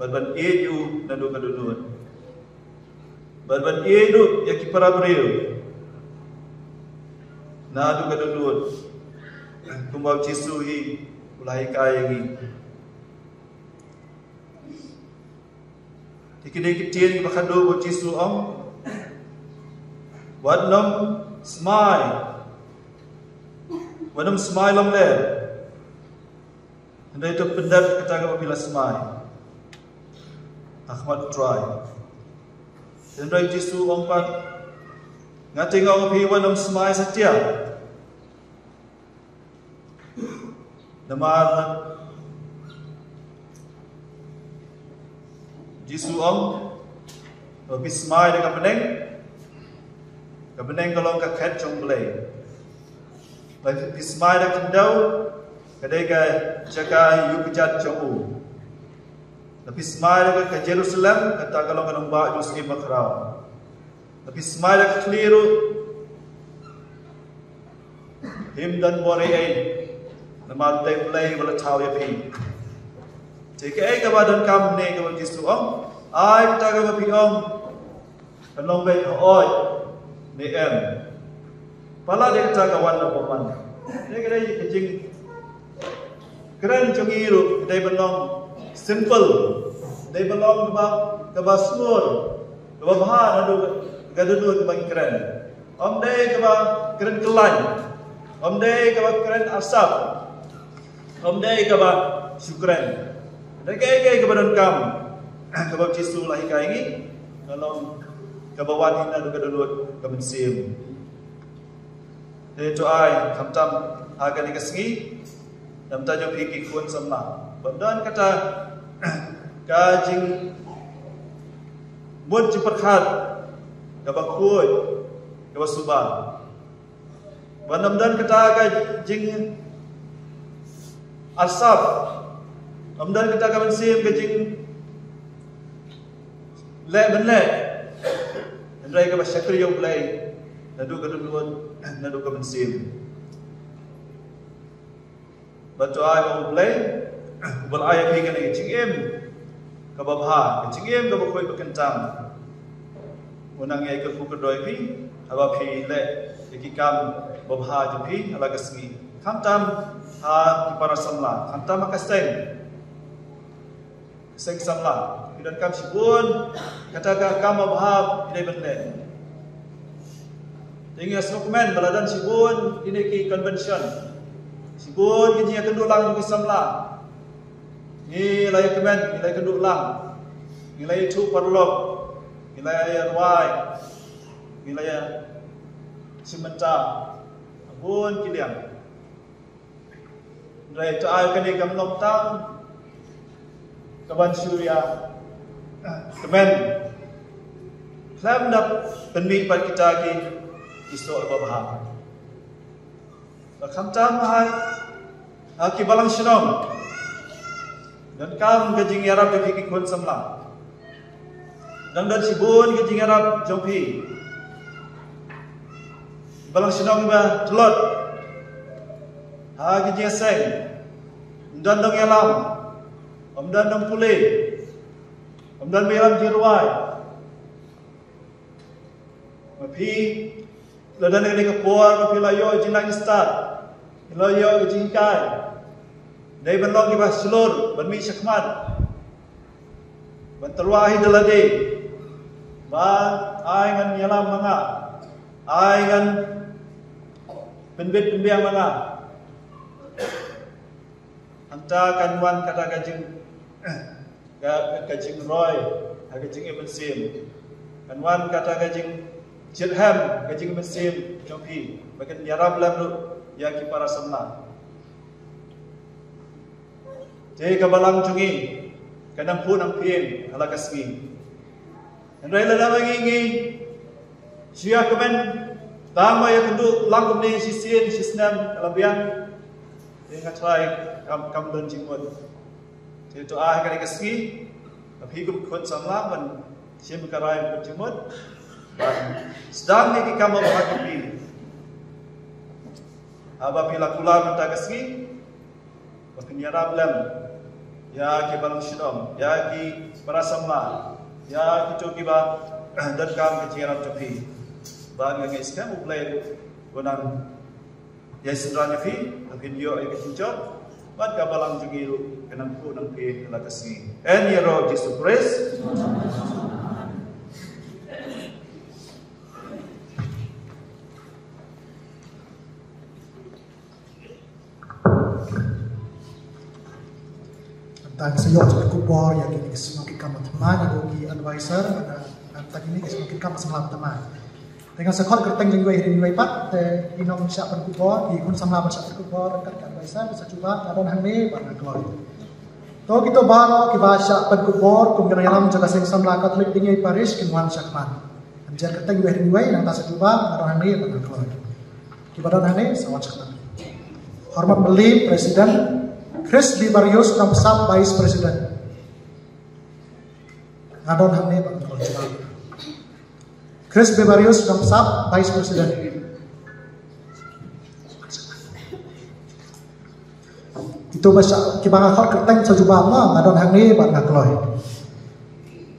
ban yu nadu kadunun ban yu yaki para beriu nadu kadunun kumbau Yesu hi ulai kai ngi tikine kitien bakado bo Yesu om wadnom smile lam le andai to pendat kata ka bila smile Ahmad try andai Yesu om pat ngati ngau pi wadnom smile satia Namar Jisu om Habis smile dengan beneng kalau ka khat trong blai Habis smile dah kendau kadai ka jaga yu kejat trong u Habis smile ka Jerusalem kata kalau ka nombak Yusuf makrau Habis smile ka keliru him dan bore ai Namal tay play wala thaw ya pi. Jika ai ka badan kam ne ka Yesu om, ai ta ka pi om. Kanong bay oi ne em. Pala de ta ka wan no man. Ne ka dai kijing kran chongiru dai belong simple. Dai belong ka ba small. Ka ba bha adu ka du ka bang kran. Om dai ka ba kran kelan. Om dai ka ba kran asap. Om dai ka ba syukran. Dai kai ka badan kam. Ka ba Yesu lahi kai ngi. Kalau ka ba wan ina du ka dulut ka mensim. Dai to ai kam tam aga ni ka sengi. Nam ta jo piki kun samna. Bandan kata ka jing bun ci perkhat ka ba kuy ka ba subah. Banam dan kata ka jing asap amdan kita kawan sim kecing le benle Andai ka ba syakri yung play nadu ka duluan nadu ka bensin. Batu ay ang play bal ay pi kan chingem ka babha chingem ka bakoi bakentang. Unang ay ka fu ka doi pi aba pi le ikikam babha ju pi ala kasmi. Khamtam ha para samla khamtam makaseng. Seng samla dan kam sibun katakan kam babha ile bende. Tinggal dokumen baladan sibun ini ki convention. Sibun ki jinya kendulang di samla. Ni lay kemen, ni lay kendulang. Ni lay tu parlok. Ni lay ruai. Ni lay simenta. Abun ki liang. Rai tu ai kani kam nom tang. Kaban Surya kemen Klam dap penmi pat kita ki iso babha. Bakam tam hai ki balang shinong dan kam gajing yarab de ki kon samla. Dan sibun gajing yarab jompi. Balang shinong ba telot. Ha gajing seng. Dan dong yalam. Omdan dong pulih. Omdan meram jirwai. Mapi ladan ini kepuar mapi layo jinak istat. Layo jingkai. Dai benlong ibah selur benmi syakmat. Benterwahi delade. Ba ai ngan yalam manga. Ai ngan benbit benbiang manga. Anta kanwan kata kajing kajing Roy, kajing Ibn Sim. Kanwan kata kajing Jitham, kajing Ibn Sim jompi. Bagian yarab lalu ya ki para samna. Jadi kabalang jungi kanang pun ang pien ala kasmi. Andai lada mangingi siya kemen tama ya kendu langkum ni sisien sisnam alabian dengan try kam don jingmod. Jadi tu kali kasih, tapi gum kon samla man siya berkarai kon jingmod. Sedang ni kamu berhati. Apabila kula minta kasih, makin yarab lam, ya ki balang sidom, ya ki para samla, ya ki tu kiba dan kam ki yarab tapi. Bang yang iskam uplay konang ya sendranya fi, tapi dia ikut cincot. Mat kabalang jugiru kenang ku nang pi la kasih. En yero Jesus Christ. Tentang seyok kubor yang kini semakin kamu teman yang bagi advisor tentang ini semakin kamu semangat teman. Dengan sekolah kerteng jengwe hari ini pat inom siap berkubor di kun samla bersiap berkubor dekat advisor bisa coba dan hangme pada keluar. To kita baru kita siap berkubor kum geram jaga sing samla Katolik dingai Paris kinwan syakman. Anjar kerteng jengwe hari ini nang tak coba dan hangme pada keluar. Kita dan hangme sawan syakman. Hormat beli Presiden Chris Bibarius dan pesat Vice Presiden. Ngadon hangme pada keluar. Chris Bibarius dan pesat Vice Presiden. Itu bahasa kibang akal kerteng sejubah ma ngadon hangni bat ngakloi.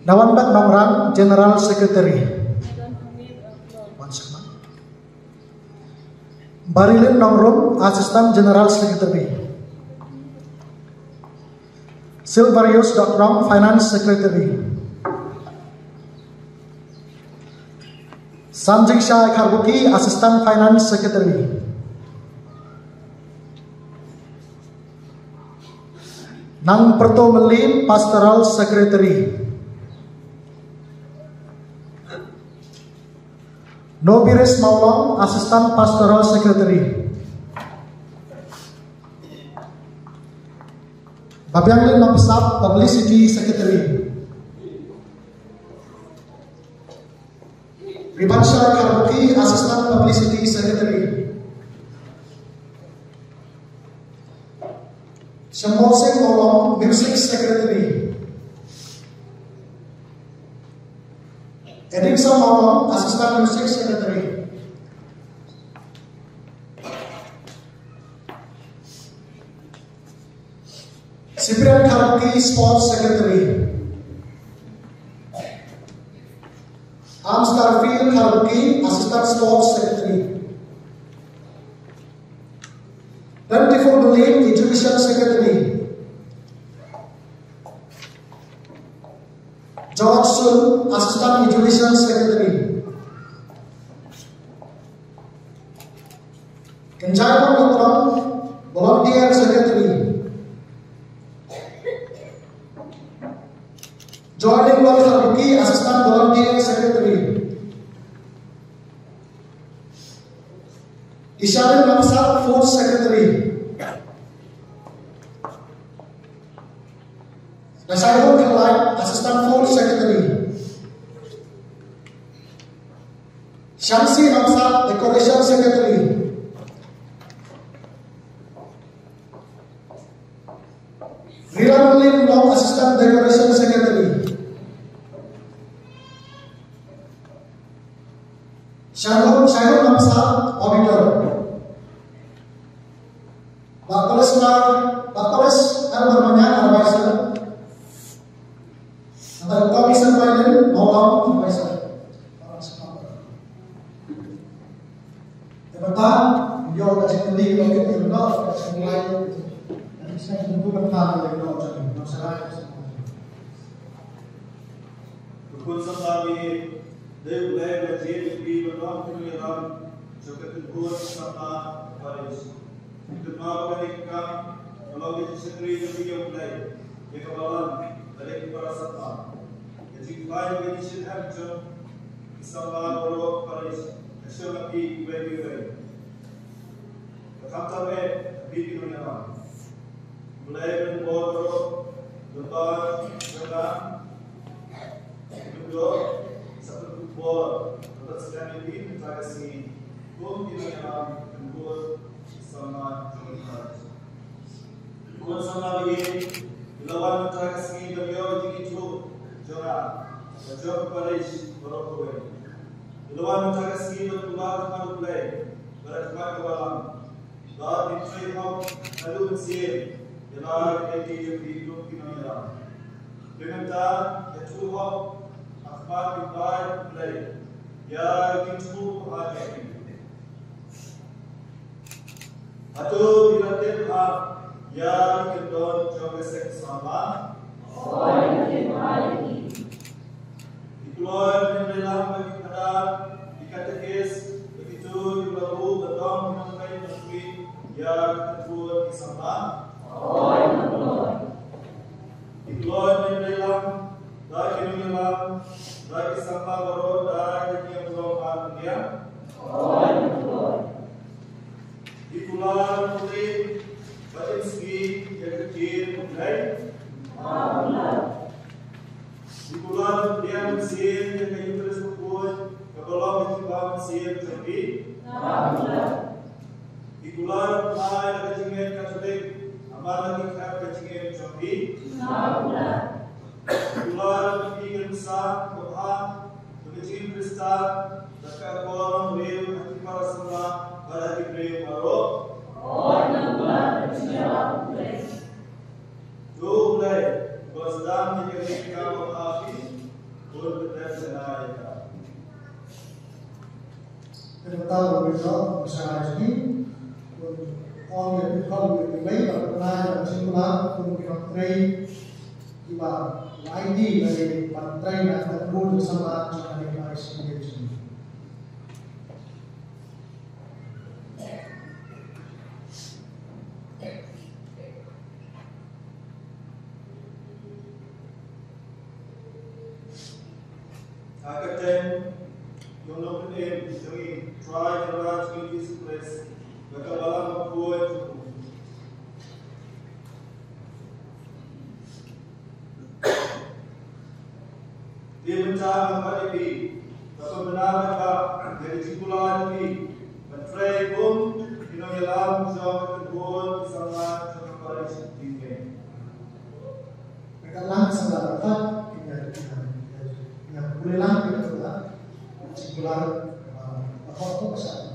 Dawan bat nomran General Secretary. Barilin nomrum Asisten General Secretary. Silvarius Dr. Finance Secretary. Sanjing Shah Karbuki, Assistant Finance Secretary. Nang Perto Melim, Pastoral Secretary. Nobiris Maulong, Assistant Pastoral Secretary. Babianglin Nopsap, Publicity Secretary. Ribansha Karbuki, Assistant Publicity Secretary. Shambosing Maulong, Music Secretary. Edinson Mawang, Assistant Music Secretary. Cyprian Kharki, Sports Secretary. Amstarfield Kharki, Assistant Sports Secretary. Rantifur Dulim, Education Secretary. George Sun, Assistant Education Secretary. Kenjaiwan Mitram, Volunteer Secretary. Joining Wal Kharki, Assistant Volunteer Secretary. Isharin Namsat, Food Secretary. Nasairul Khalai, Assistant Food Secretary. Shamsi Namsat, Decoration Secretary. Riranulin Long, Assistant Decoration Secretary. Shahrul Namsat, Auditor. Baktolis Erbermanya, Advisor. Antara Komisar Biden, Mawang, Advisor. Pertama, dia kasih kendi kalau kita tidak kasih mulai. Dan saya tentu bertahan dari doa jadi masalah. Tukun sampai dia boleh berjaya di dalam pengiran juga tukun sama Paris. Itu mahu mereka kalau kita sendiri juga boleh dia kawalan dari para serta. Jadi lain kita sedang sama orang Paris. Esok lagi baik-baik. Kata bikin orang. Mulai berbuat lepas jalan, kedua satu buat lepas sekali ini kita kasih bikin orang berbuat sama jalan. Bukan sama begini, lawan kita kasih beliau jadi tu jalan, jauh Paris berapa Lawan kita kasih berpulang malu play, berdekat ke dalam. Dan itu yang lalu mesti ialah jadi hidup kita. Dengan tak itu akhbar kita play, ya kita ada ini. Atau bila kita ya kita coba sama. Dikeluar dari dalam bagi pada dikatekes begitu dibaru datang mengenai menteri yang kedua disama. Dikeluar dari dalam lagi menyelam lagi sama baru dari yang belum dia. Dikeluar menteri bagi segi yang kecil mulai. Dikeluar dia mesin yang kayu terus membuat kebelah mencoba mesin jadi. Dikeluar mulai kecingin kasudik amal lagi kecingin jadi. Dikeluar bikin besar Tuhan kecingin kristal dekat orang real hati para semua pada diberi baru. Mulai sedang menjadi kaum api bertersenai. Kita tahu besok masalah ini, orang yang kalau lebih baik berkenaan dengan simpulan untuk train juga ID dari train yang terhubung bersama dengan IC engagement. Again, yung local aim is to try to large this place. Nakabalang mabuhay. Dia mencari kali tapi benar ka dari simpulan ini, menteri pun inoyalam sa kedua sama Paris tinggi. Mereka langsung dapat yang boleh langsung kita sebulan waktu besar.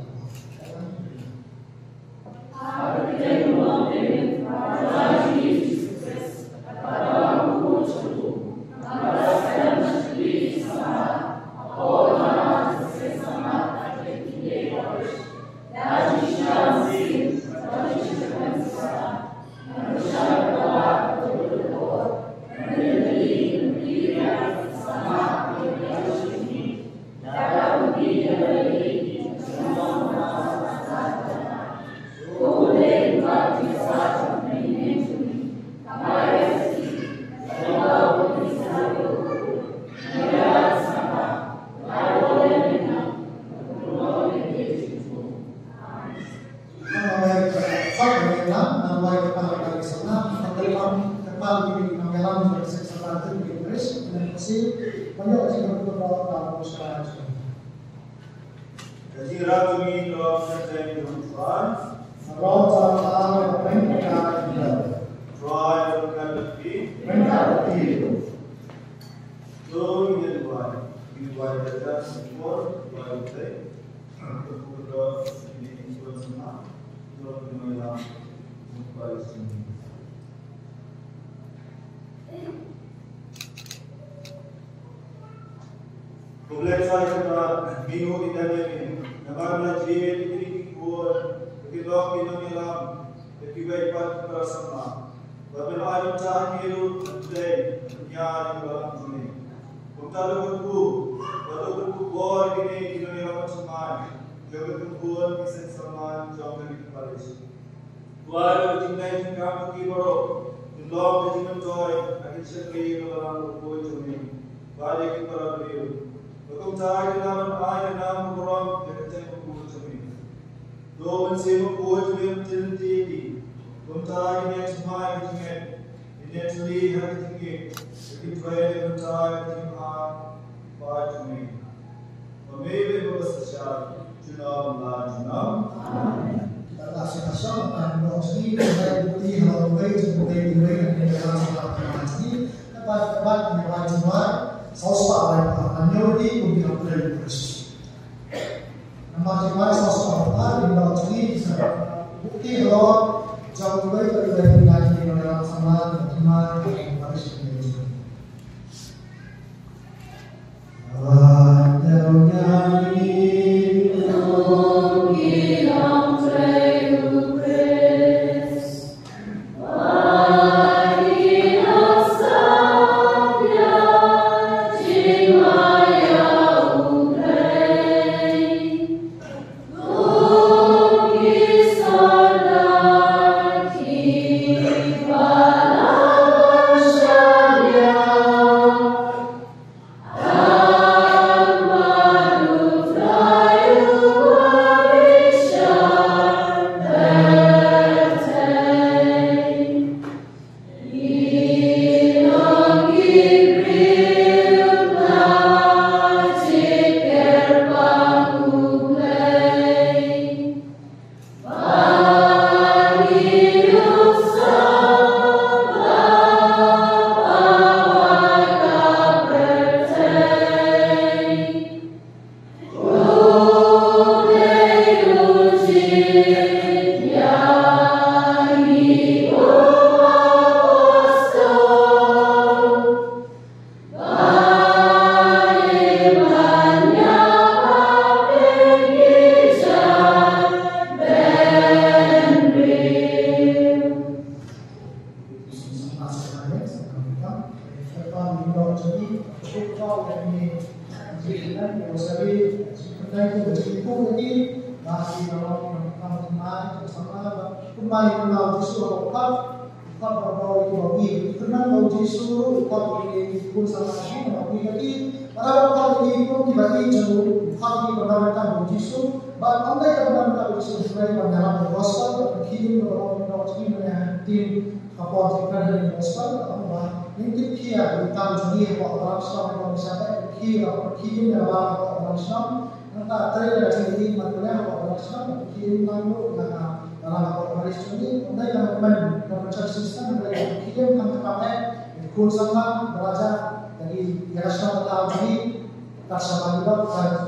kasih bagi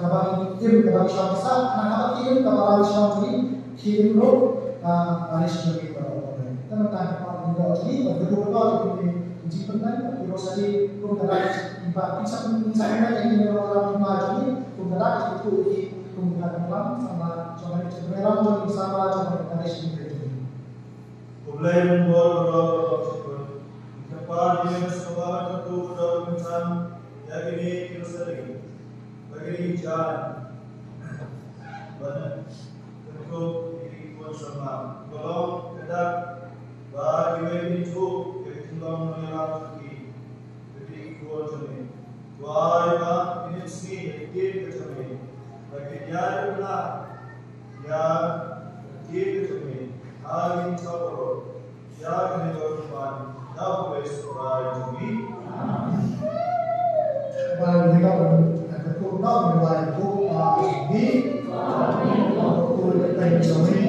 kabagi tim kabagi syamsa anak tim kabagi syamsi tim lo alis lagi kalau kita tanya apa juga jadi berdua itu jipengan itu tadi kumpulan empat bisa misalnya ini orang maju kumpulan itu di kumpulan malam sama coba merah sama coba alis itu Kumpulan membuat kepada yang sebagai ketua dalam insan yang ini kita sering bagi jalan untuk diri kuat sama kalau kita bagi itu kita mengenal lagi diri kuat jadi wah ini sih dia kecil bagi dia itulah yang dia kecil hal ini sahaja yang ini berubah now place to rise me Kalau kita berkurang menilai itu ini kalau kita mencuri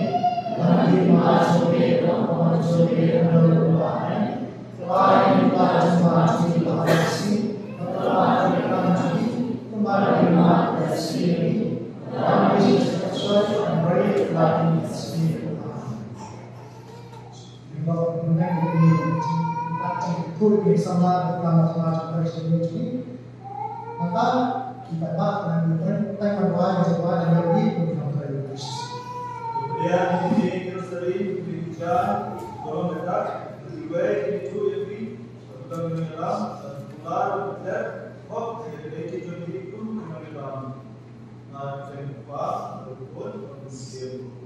lagi masuk ke dalam masuk ke dalam lain masih masih telah terjadi kembali masih kami sesuai memberi lagi sendiri. Kalau kemudian itu sama dengan presiden ini, maka kita dapat menemukan bahwa jawaban yang lebih mengenai kemudian ini kita sering berbicara tolong dekat juga itu jadi kita mengenal keluar dan kok jadi itu itu mengenal tempat berbuat manusia berbuat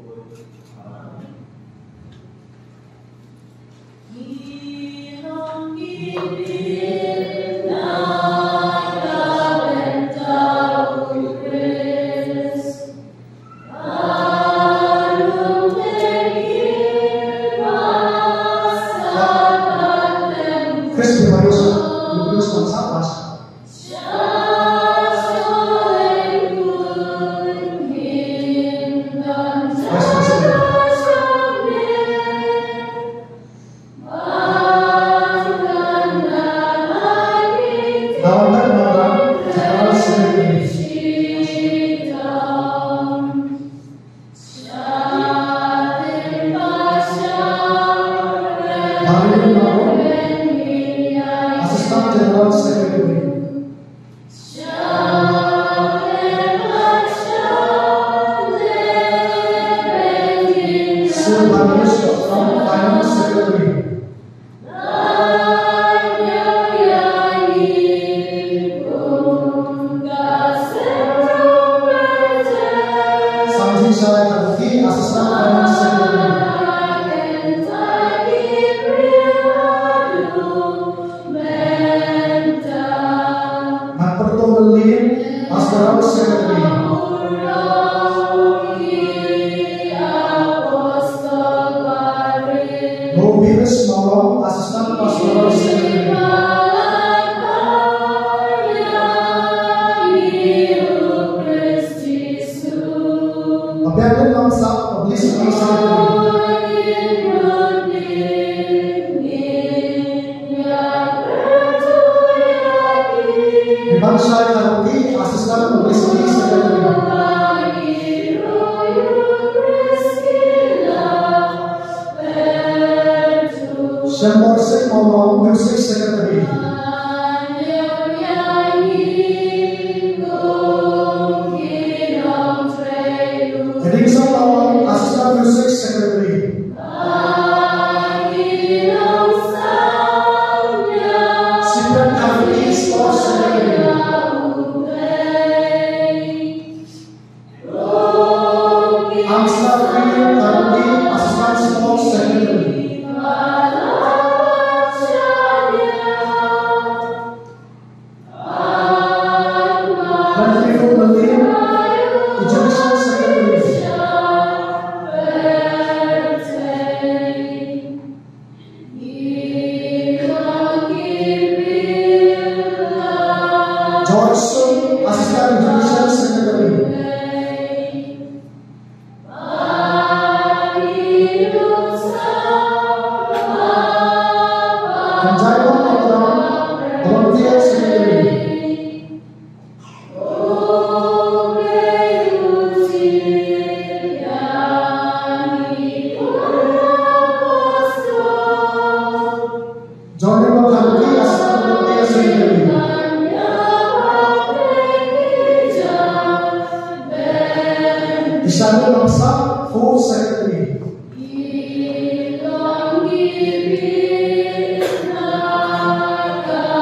some full secretary.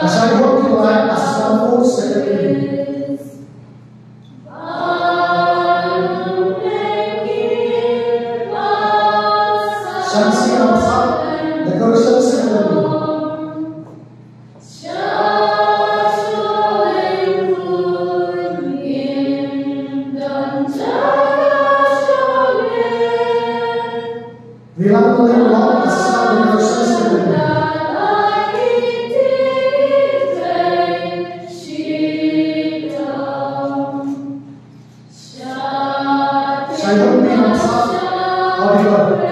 As I hope you like as some full secretary. Sanksi Amsat, decoration secretary. Wilang Lewat Asal Decoration Secretary. Syaikhul Hamzah Auditor.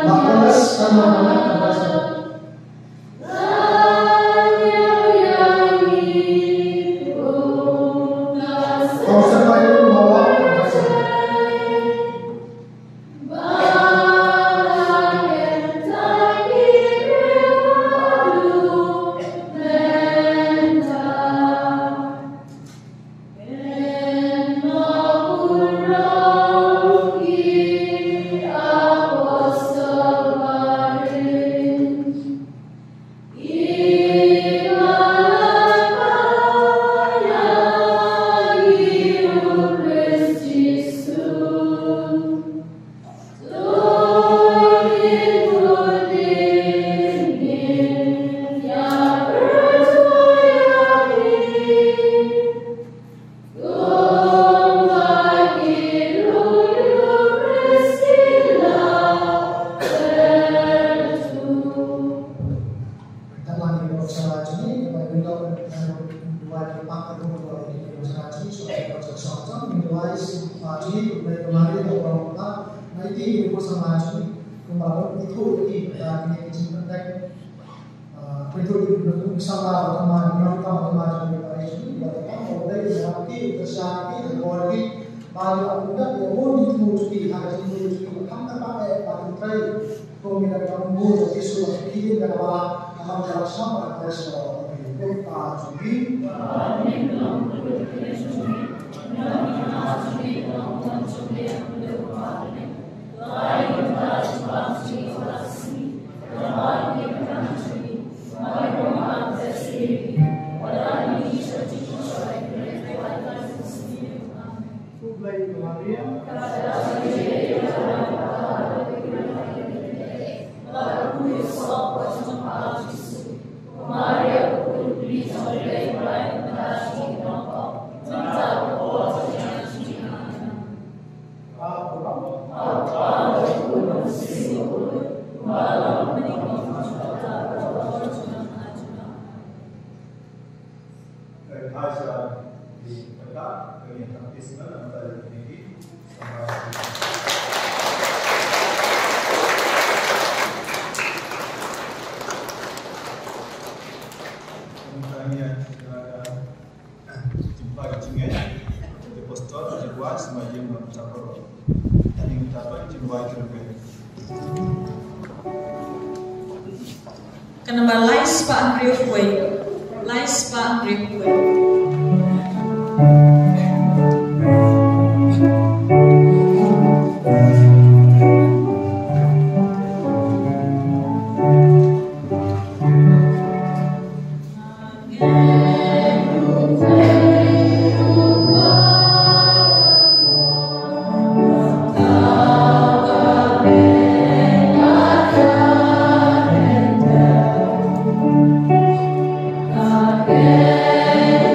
Bakoles Kamanan Ambassador. Kawasan Bayu Mawar Ambassador. Kenapa lais Pak Riukwe, lais Pak Riukwe. Again.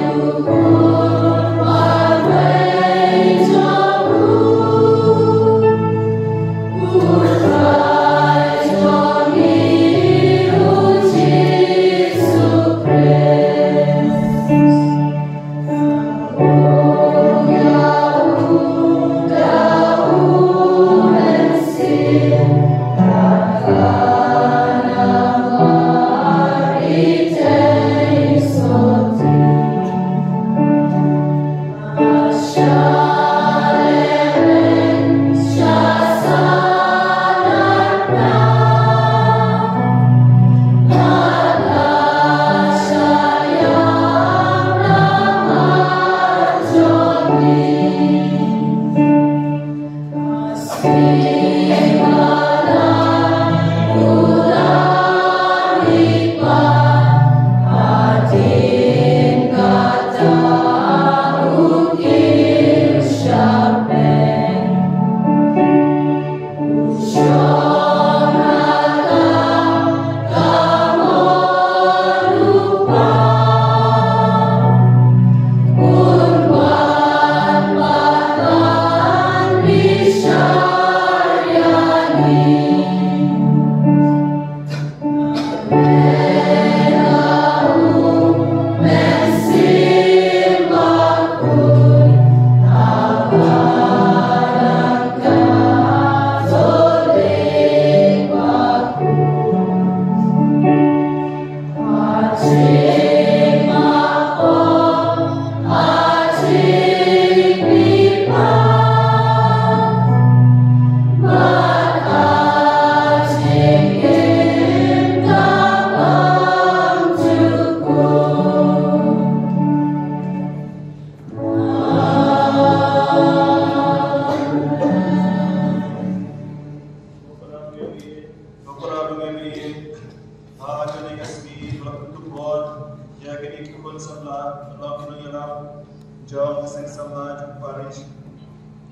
Para bangami kini kasih berlaku buat ya kini kubun samla Allah kini yalam jauh keseng samla jauh Paris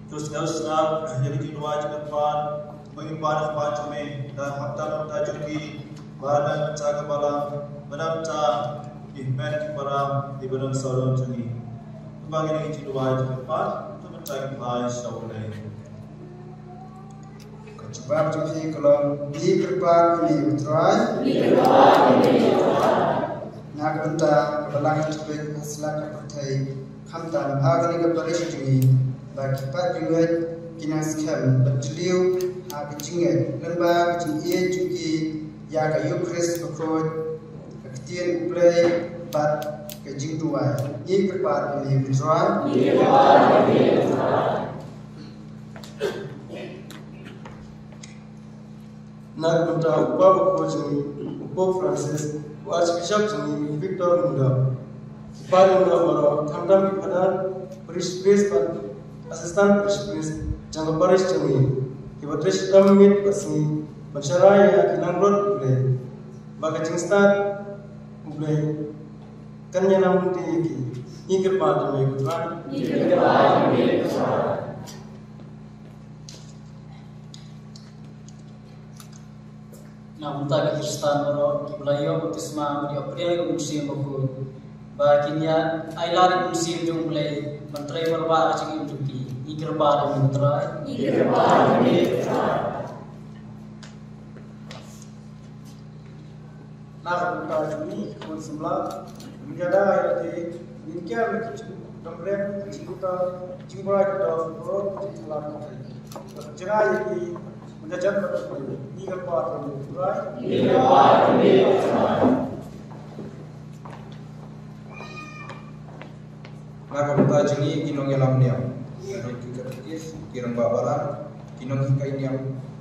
terus senang jadi kinua juga depan mengimpar depan cumi dan haftan tajuki badan mencaga balang menamca ihmen kiparam di badan saudara cumi kembali ini kinua juga depan untuk mencaga bayi syawalai. Sebab jadi kalau di kerban ini utrai, nak benda kebelangan sebagai masalah kepertai, hamdan agni keparis jadi bagi pat juga kinas kem berjeliu agak jingga lembag jingga juga ya kayu kris berkod ketian play pat kejing dua ini kerban ini utrai. Nak benda upah berkuasa upah Francis, Archbishop jeni Victor Munda, Pada Munda baru thamdam pada Parish dan Asistan Parish jangan Parish jeni, Kibatris Ramit pasni Masyarakat yang kinangrot boleh, bagai cingstan boleh, kan yang namun tinggi, ingkir pada mereka tuan. Namunta Kristan baru kiblayo baptisma medio priya musim baku baginya ailari musim jung mulai menteri berba acing juki ikirba dan mentera Nak benda ini pun semula menjadi ayat ini inkia dombrem cinta kita bro cinta kita cerai ini menjadi berapa ini kerpa ini Nak benda jadi kinong yalam dia, kinong kita kis kirang babaran, kinong hikai dia,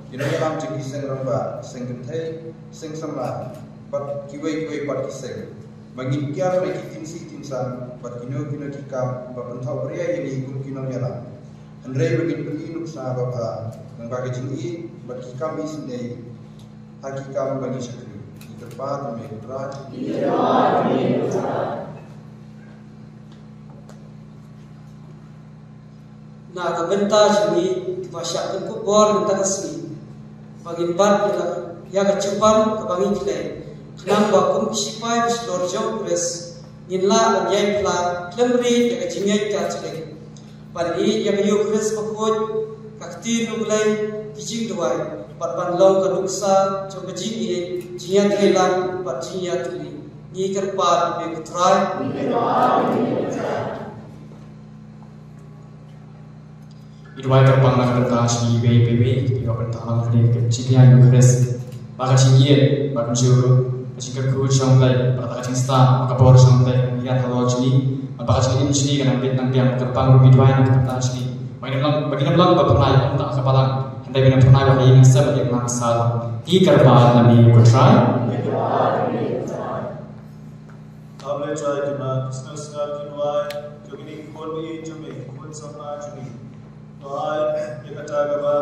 kinong yalam jadi seng ramba, seng kentai, seng samla. Pat kiwai pat kiseng bagi kiar lagi tinsan pat kino kikam bapantau pria ini kinong yalam Andre bagi nuksa bapa nang bagi jingi bagi kami sendiri hakikam bagi syakri iterpat me utrat Nah kebenta jini dipasyakan kubor minta kasih bagi bat ya kecepan kebangi kilai kenang bakum sipai bisdor jauh pres ninla anjay pla klemri ya kejingai kacilai pali ya kayu pres pakut kakti nuglai kijing duai pat long kaduksa coba jingi jiat kelang pat jiat keli ni kerpat be kutrai Idwai terbang nak bentang si BPB, ia bentang nak kini kecilian Ukraine, maka singgih, maka juru, jika kau sampai pada cinta, maka baru sampai lihat kalau sini, maka sini sini kan ambil nanti yang terbang Idwai nak bentang sini, bagaimana belang berpernah untuk kepalang, anda bina pernah bagi yang sebab yang masalah, tiga kali kami bertry. Abla try kena senang Idwai, jadi ni kau ni cumi, kau sama cumi. Tuhan yang kata bahwa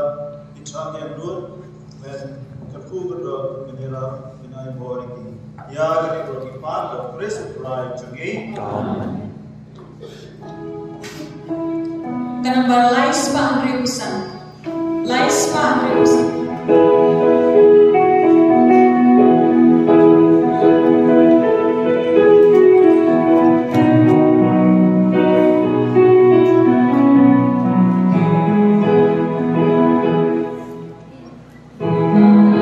Islam yang dulu dan kerku berdua menyerah dengan bori ini. Ya kini beri pada Kristus Tuhan juga. Karena balai spa Andreusan, lai spa Andreusan. Amen.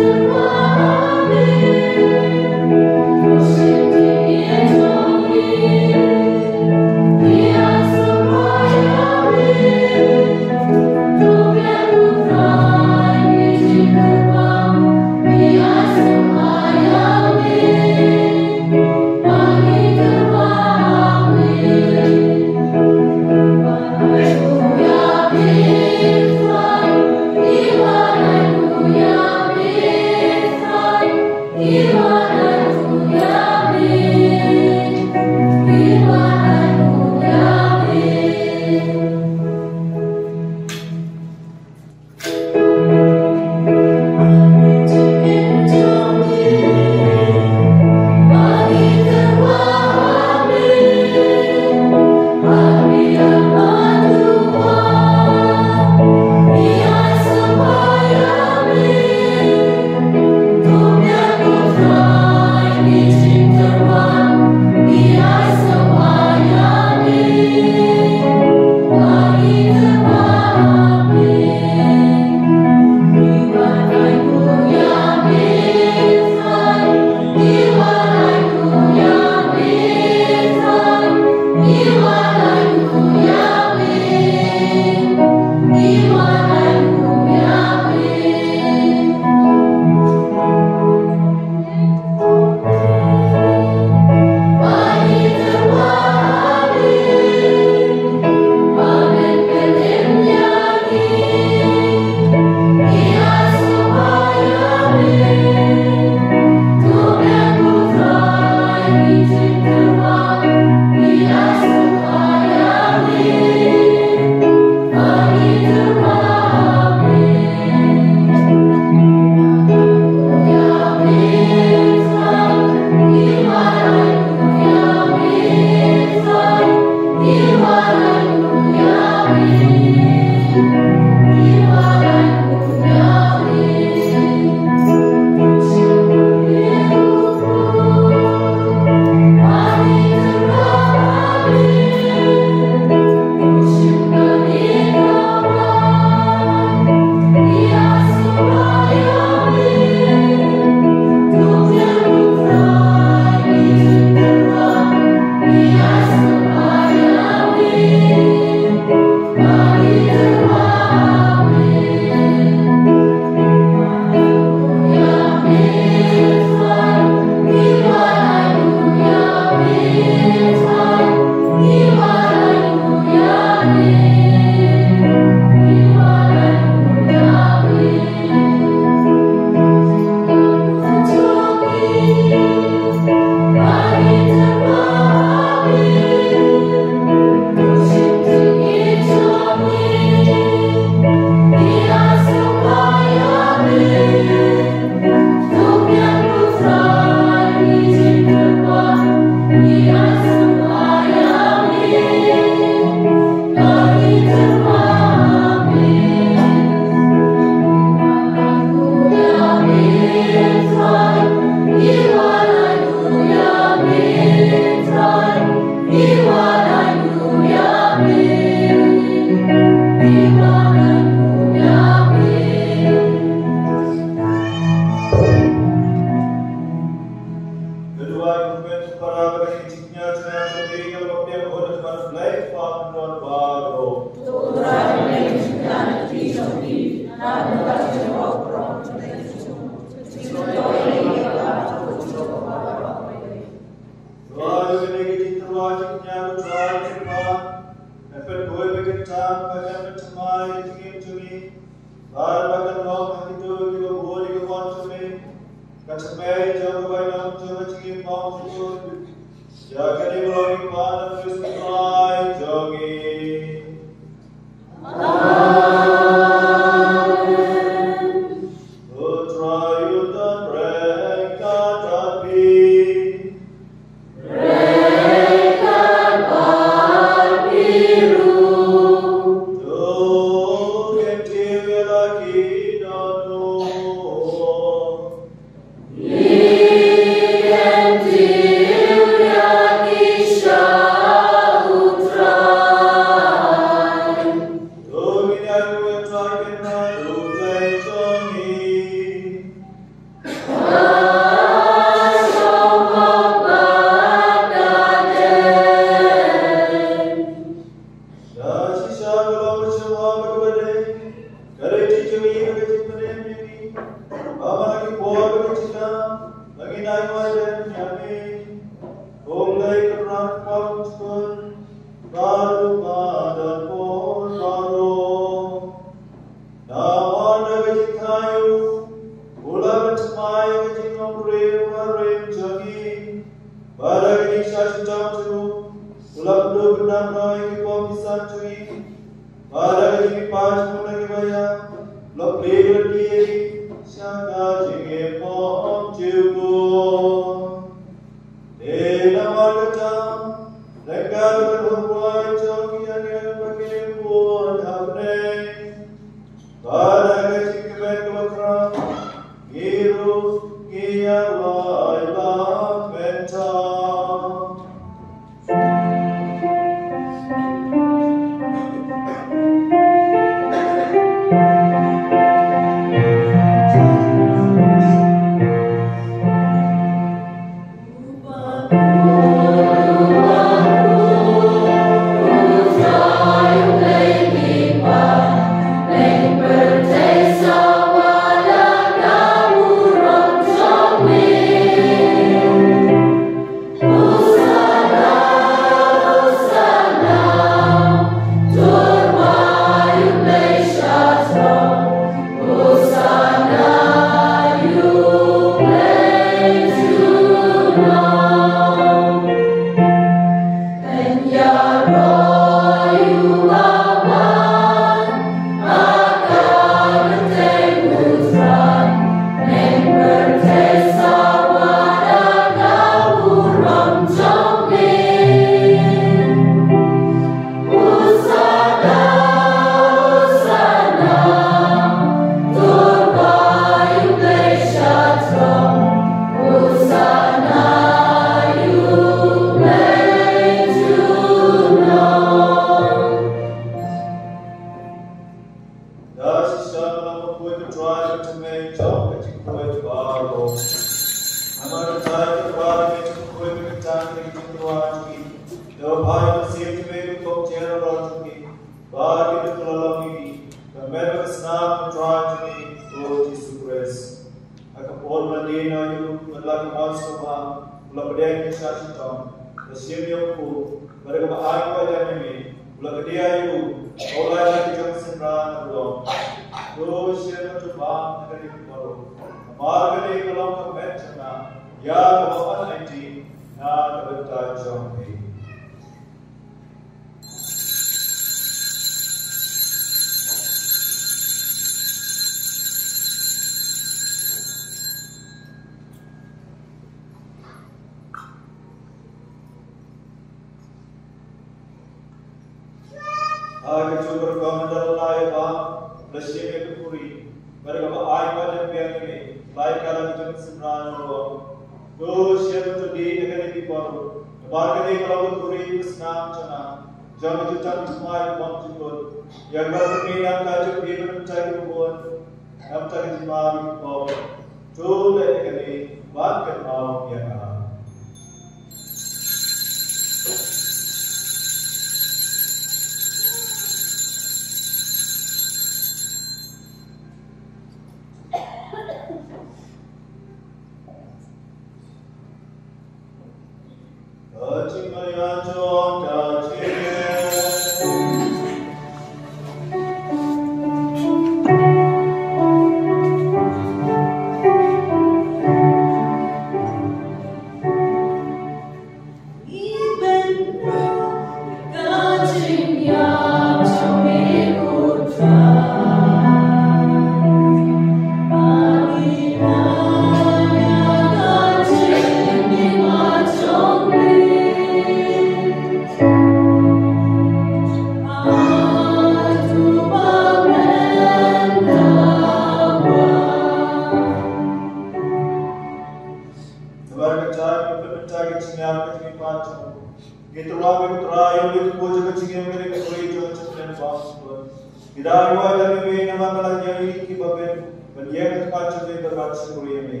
Tidak luar dari we nama kalah yang ini bagian bagian terpacu we terpacu kuliah me.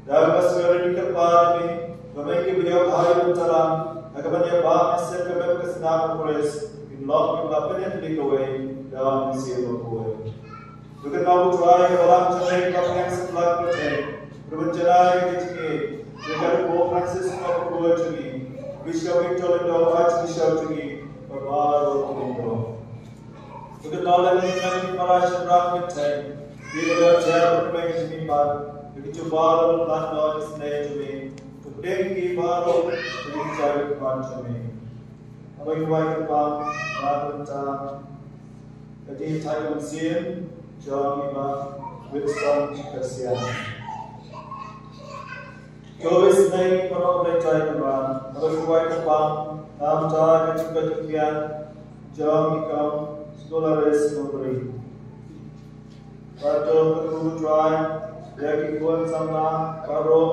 Dan pasal ini terpacu me, bagai beliau hari berjalan, agar banyak bahan mesej kami kesenangan polis, inlog kita penyet di kawai dalam misi berkuat. Bukan mahu try dalam cara yang sebelah percaya, berbicara yang dicikir, dengan Pope Francis berkuat juga, Bishop Victor Indo, Archbishop juga, berbaru Indo. Bukan mahu dengan para syaraf percaya, dia berjaya bermain seniman, begitu baru dan istilah juga. Dengki baru berbicara macam ini. Apa yang baik apa? Macam jadi saya mesin jauh lima Winston kasihan. Kau istilah para berbicara apa? Apa yang baik apa? Nam cara kecukupan jauh ikam skolaris memberi. Pada kebutuhan yang ikut sama karo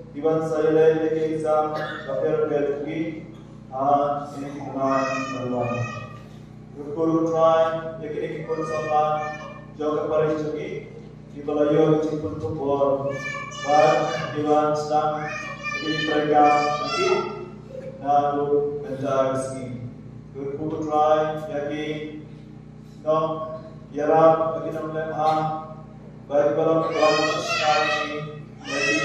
Iban saya lagi exam kafir bertugi, ini kemarin berlalu. Berkuru try, jadi ikut sama jauh keparis tugi, di balayo cikun kubur, Iban sedang di program tugi, lalu kejar sini. Berkuru try, jadi dong, yarab bagi nama baik dalam kelas sekali, jadi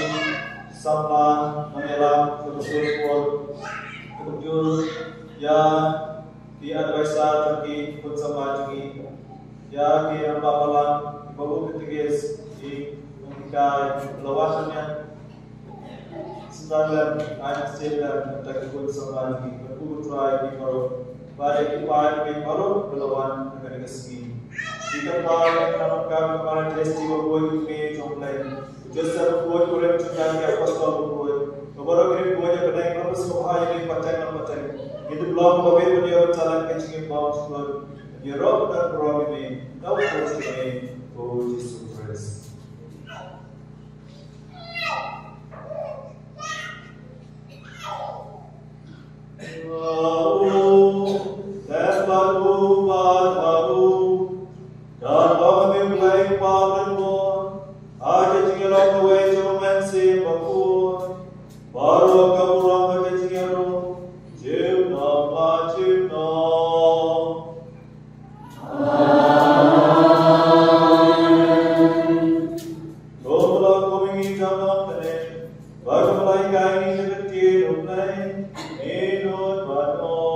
sama menyelam betul-betul tujuh ya di advisor lagi pun sama lagi ya di apa malam baru ketigis di mengikai lawasannya sembilan ayat sembilan lagi pun sama lagi berpuluh try di baru pada kipai di baru berlawan dengan kesini jika pada menamakan kemarin festival boy ini jomlain Joseph boy kurang cakap dia pasal boy. Beberapa kali boy yang bernaik lepas kehai ini paten. Itu belum berbeza dia berjalan kecil bounce boy. Dia rob dan berom ini. Tahu pasti ini oh Jesus Christ. Dan baru dan kami mulai pakai Aja tinggal away to mensi bakun, baru kamu ramai kecingero, cipta macipta. Doa kami ingin tene, baru mulai kaini seperti rumai, minut banom.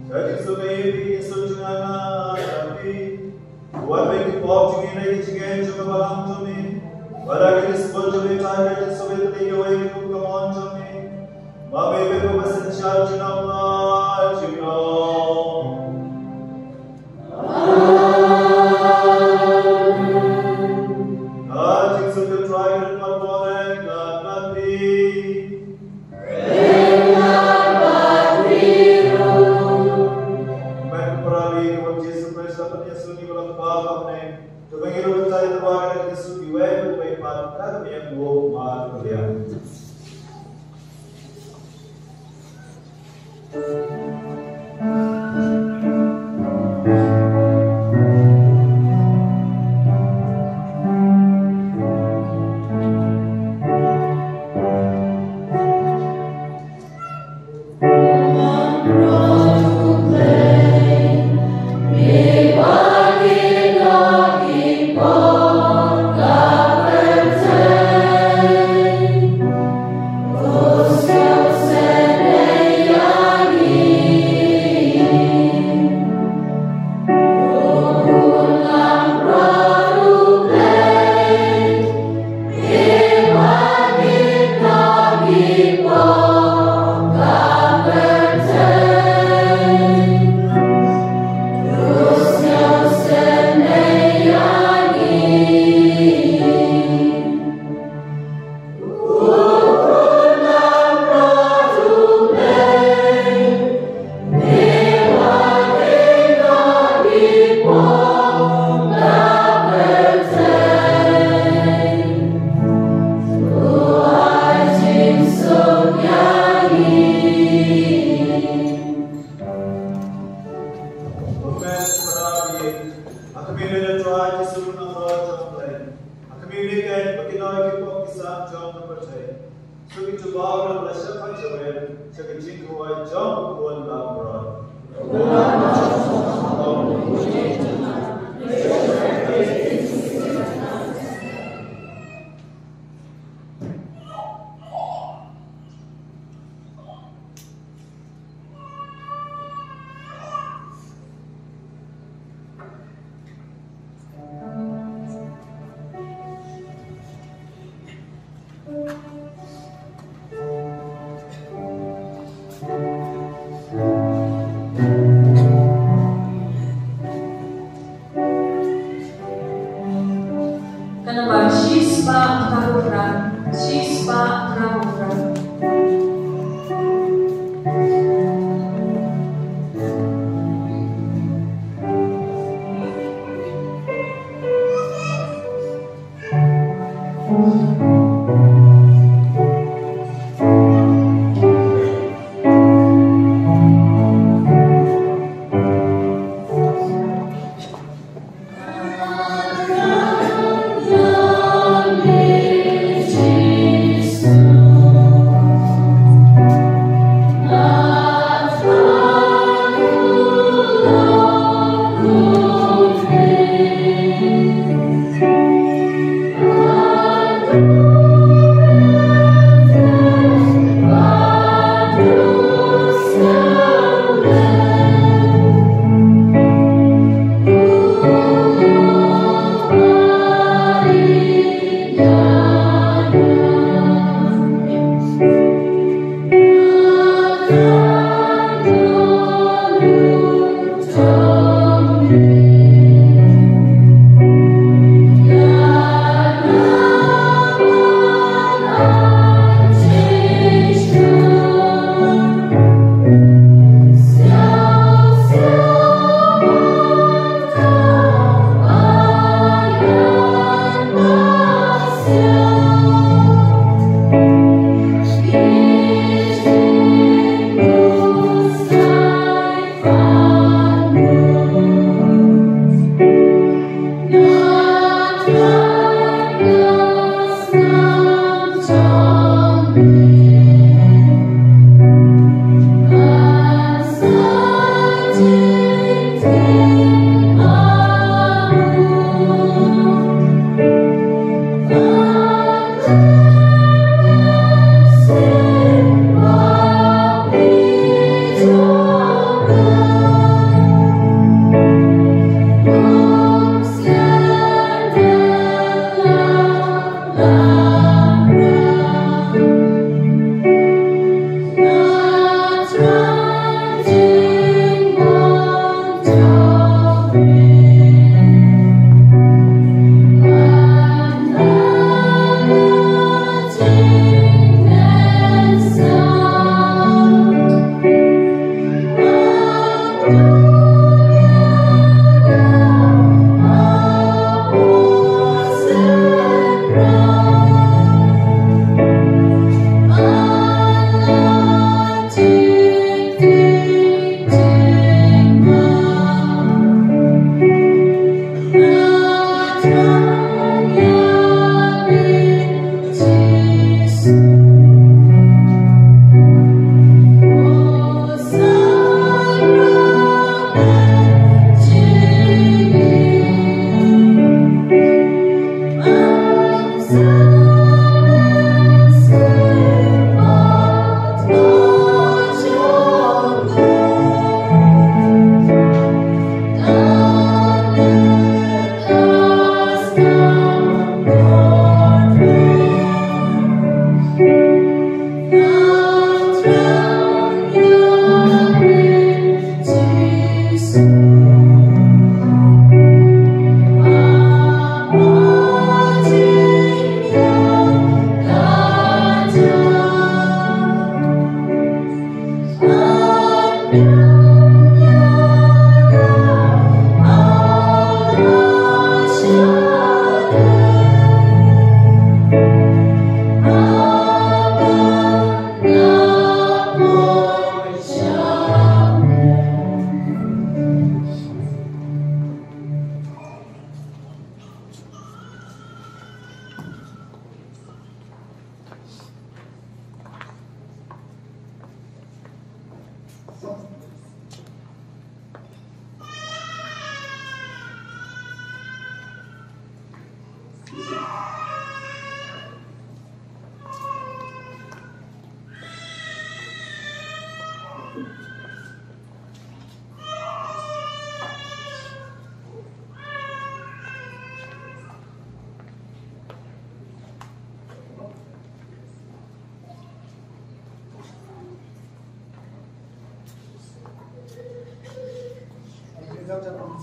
Jadi sungai ini sunjungan tapi buat bagi pop juga lagi juga juga balang cumi. Barang ini sebut cumi kaya jadi sobat tiga wajib kemon cumi. Mami bego bersenjata jenama jenama. Ajik sudah try dan perbuatan nanti.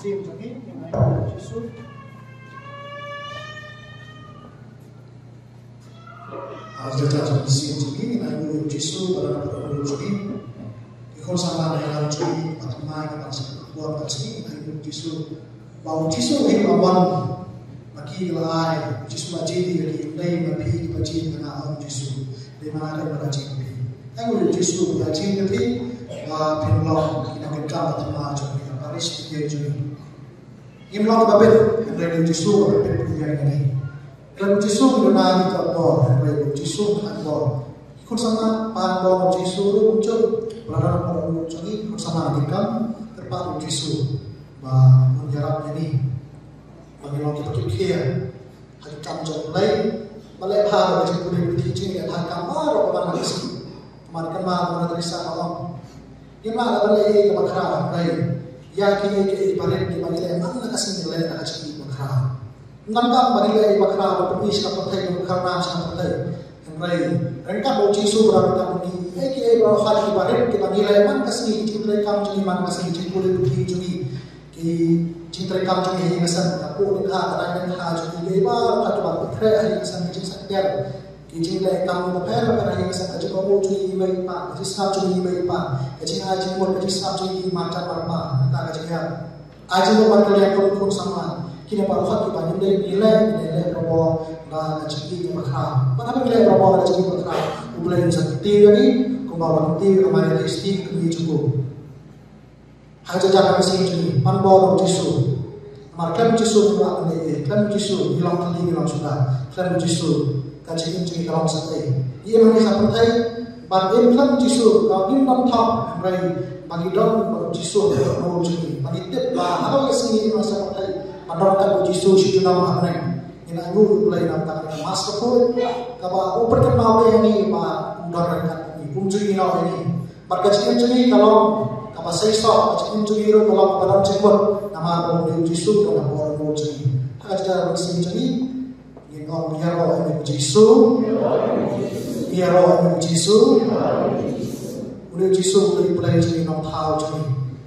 Phim cho ít nhưng mà anh chỉ suốt giờ ta trong phim cho ít nhưng mà anh chỉ suốt và anh cho ít thì không sao mà anh cho ít và thằng mai các bạn sẽ buồn cả ít anh chỉ suốt bảo chỉ suốt thì mà one mà khi là ai chỉ suốt là chỉ thì đây mà phi mà chỉ là ông chỉ suốt để mà đây mà chỉ anh chỉ suốt là chỉ thì và phiền lòng khi nào cái cảm thằng mai cho Im long babet, dari Jisu babet punya ini. Kalau Jisu mengenai kapor, dari Jisu kapor. Ikut sama pandor Jisu muncul, berada pada muncul ini ikut sama kita tempat Jisu. Bah menjarap ini, bagi orang kita kira, hari kamjot lain, balai par dari kulit tinggi ada kamar orang nasi, kamar kamar orang dari sana. Ini mana balai kebakaran lain. Ya kini ke ibarat di bagi mana nak kasih nilai nak kasih bakra. Nampak bagi lagi bakra berpilih siapa tertentu karena siapa tertentu. Yang mereka bau Jisu berapa tahun ini. Ke ibarat hal ibarat di bagi nilai mana kasih cinta kamu jadi mana kasih cinta boleh bukti jadi. Ke cinta kamu jadi yang kesan aku ni kah kadang kadang jadi ibarat kata bapak terus yang kesan jadi sakit. Cinta kamu berapa karena yang kesan aja kamu jadi ibarat pak, jadi sahab jadi ibarat pak. Kecil aja mau jadi sahab jadi macam apa. Aja lepas kalian pun sama. Kini baru hati banyak nilai berapa dah jadi berkah. Mana nilai berapa dah jadi berkah? Mulai sakti lagi, kumbawan ti kemarin isti kami cukup. Haja jangan sih jadi. Panbor Jisu. Markan Jisu buat ni. Kan Jisu hilang tadi hilang sudah. Kan Jisu kajian jadi kalau sakti. Ia mana sampai bagian kan Jisu. Kalau ini nampak bagi dong Jisu mau jadi bagi tip lah apa sih masa pakai padahal kan Jisu sih nama apa nih ini aku mulai nampak mas kapur kaba upper kenal ini pak udara kan ini kunci ini berkecil jadi kalau kaba saya stop kecil jadi kalau pada cekor nama orang Jisu dan nama orang jadi agak cara bersih jadi ini orang biar orang Jisu biar orang Jisu udah Jisu mulai jadi nom tahu jadi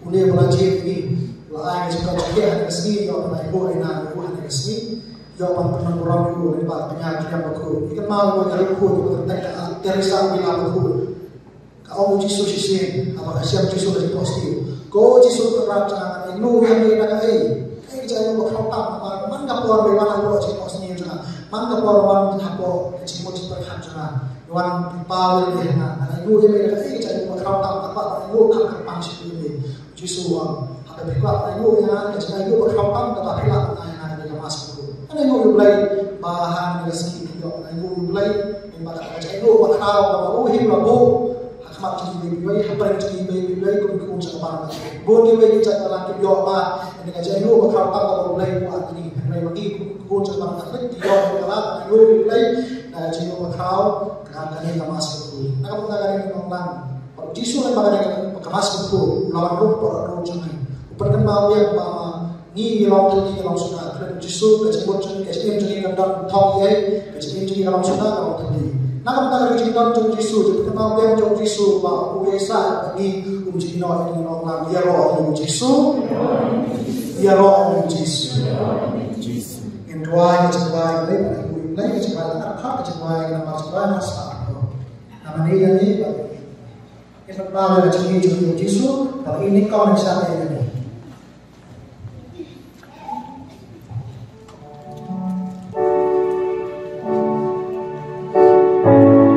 udah belajar ini lah juga jadi ada sini yang pernah ibu enak ibu ada sini yang pernah orang ibu dari penyakit yang bagus ikan mau dari ibu terdekat dari sana bilang bagus kau Jisu sih apa siapa Jisu dari positif kau Jisu terang jangan ibu yang dia nak jadi mau kau tak mana keluar dari mana keluar jadi positif juga mana keluar orang apa cimut berkat juga wan pipal ini na ibu dia mereka jadi makau tak apa ibu kan pangsi ini Jisu ada berkuat ibu ya jadi ibu makau tak apa hilang na dia masuk kan ibu mulai bahan rezeki ibu mulai pada jadi ibu makau baru hilang bu hakmat jadi ibu apa yang jadi ibu kun sekarang bu dia jadi lagi ibu apa ini jadi ibu makau tak apa mulai buat ini lagi kun sekarang tak dia kalau ibu mulai jadi makau kani kamas betul. Nak apa kani orang Jisu yang bagaikan kamas betul. Lawan ruh por jangan. Uperkan mau yang ni lawan tadi kalau sudah. Kalau Jisu kecebut jadi kadang tahu ya. Kecebut jadi kalau sudah kalau tadi. Nak apa kani jadi dalam Jisu. Uperkan mau yang jauh Jisu. Bah biasa ni jadi orang orang dia roh yang Jisu. Dia roh yang Jisu. Yang dua yang sebaik lagi sebaik apa sebaik nama sebaik nama dia ni kita tahu ada cerita Jisu kalau ini kau yang siapa ini Hallelujah.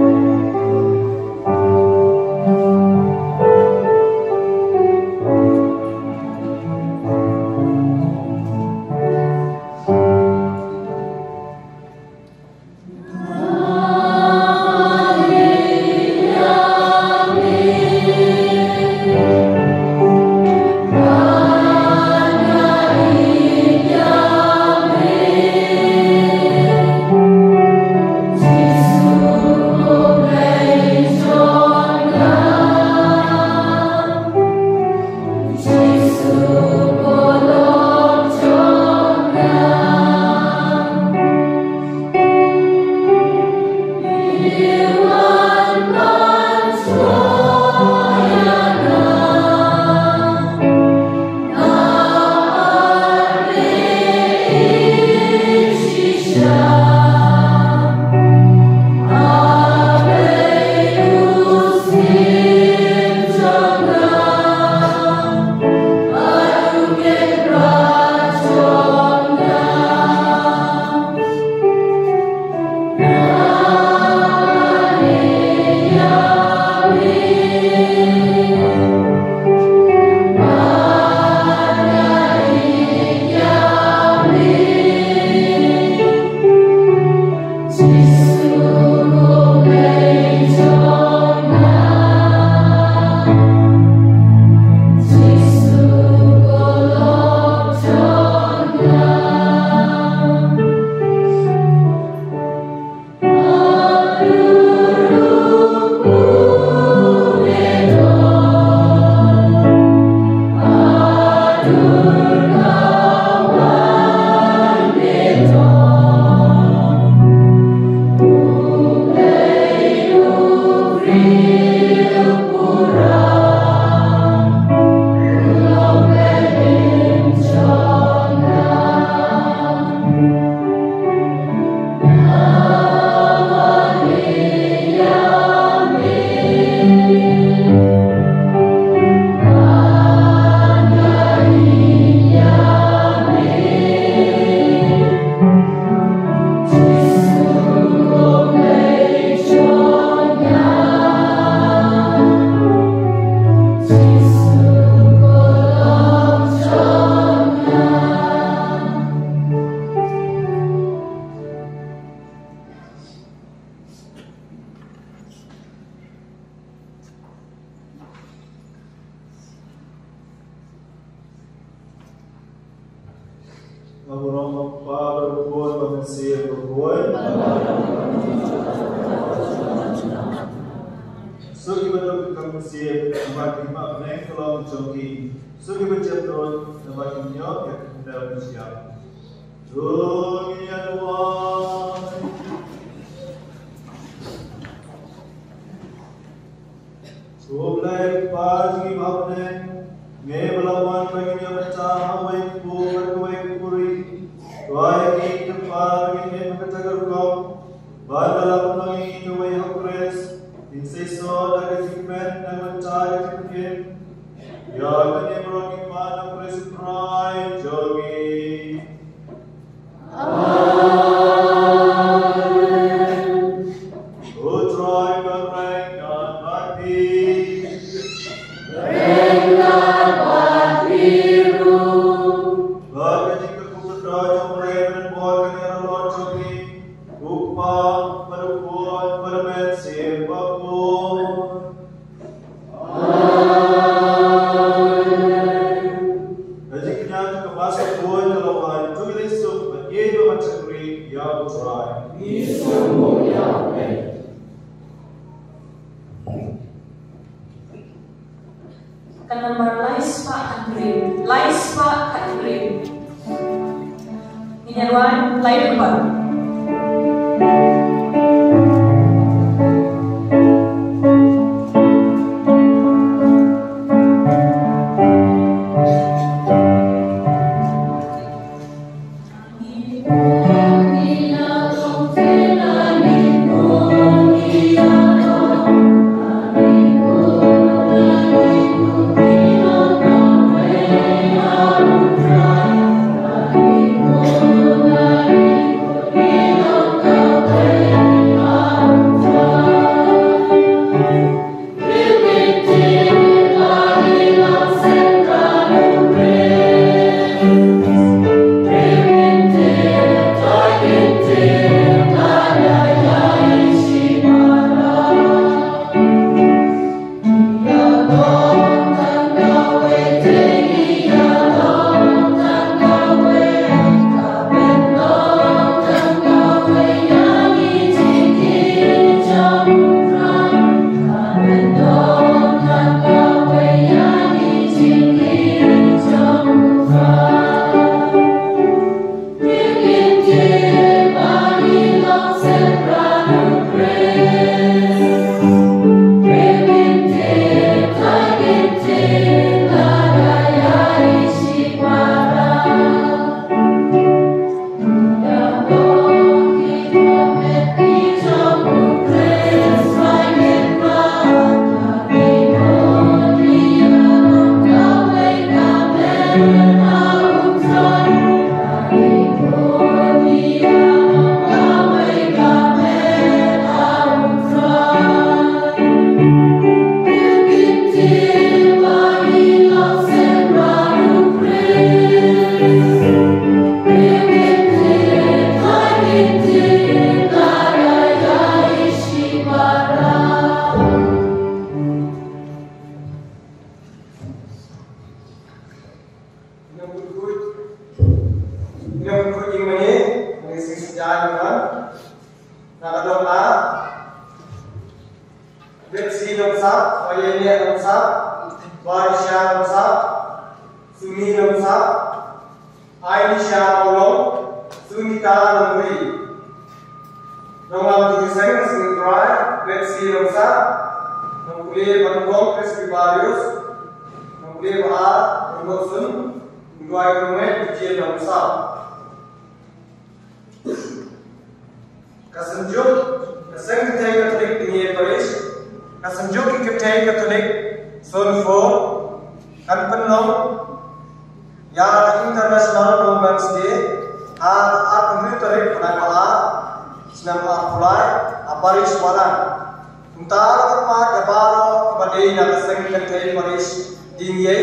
Untara terpat Jabaro badai nak seng kentai Paris tinggi,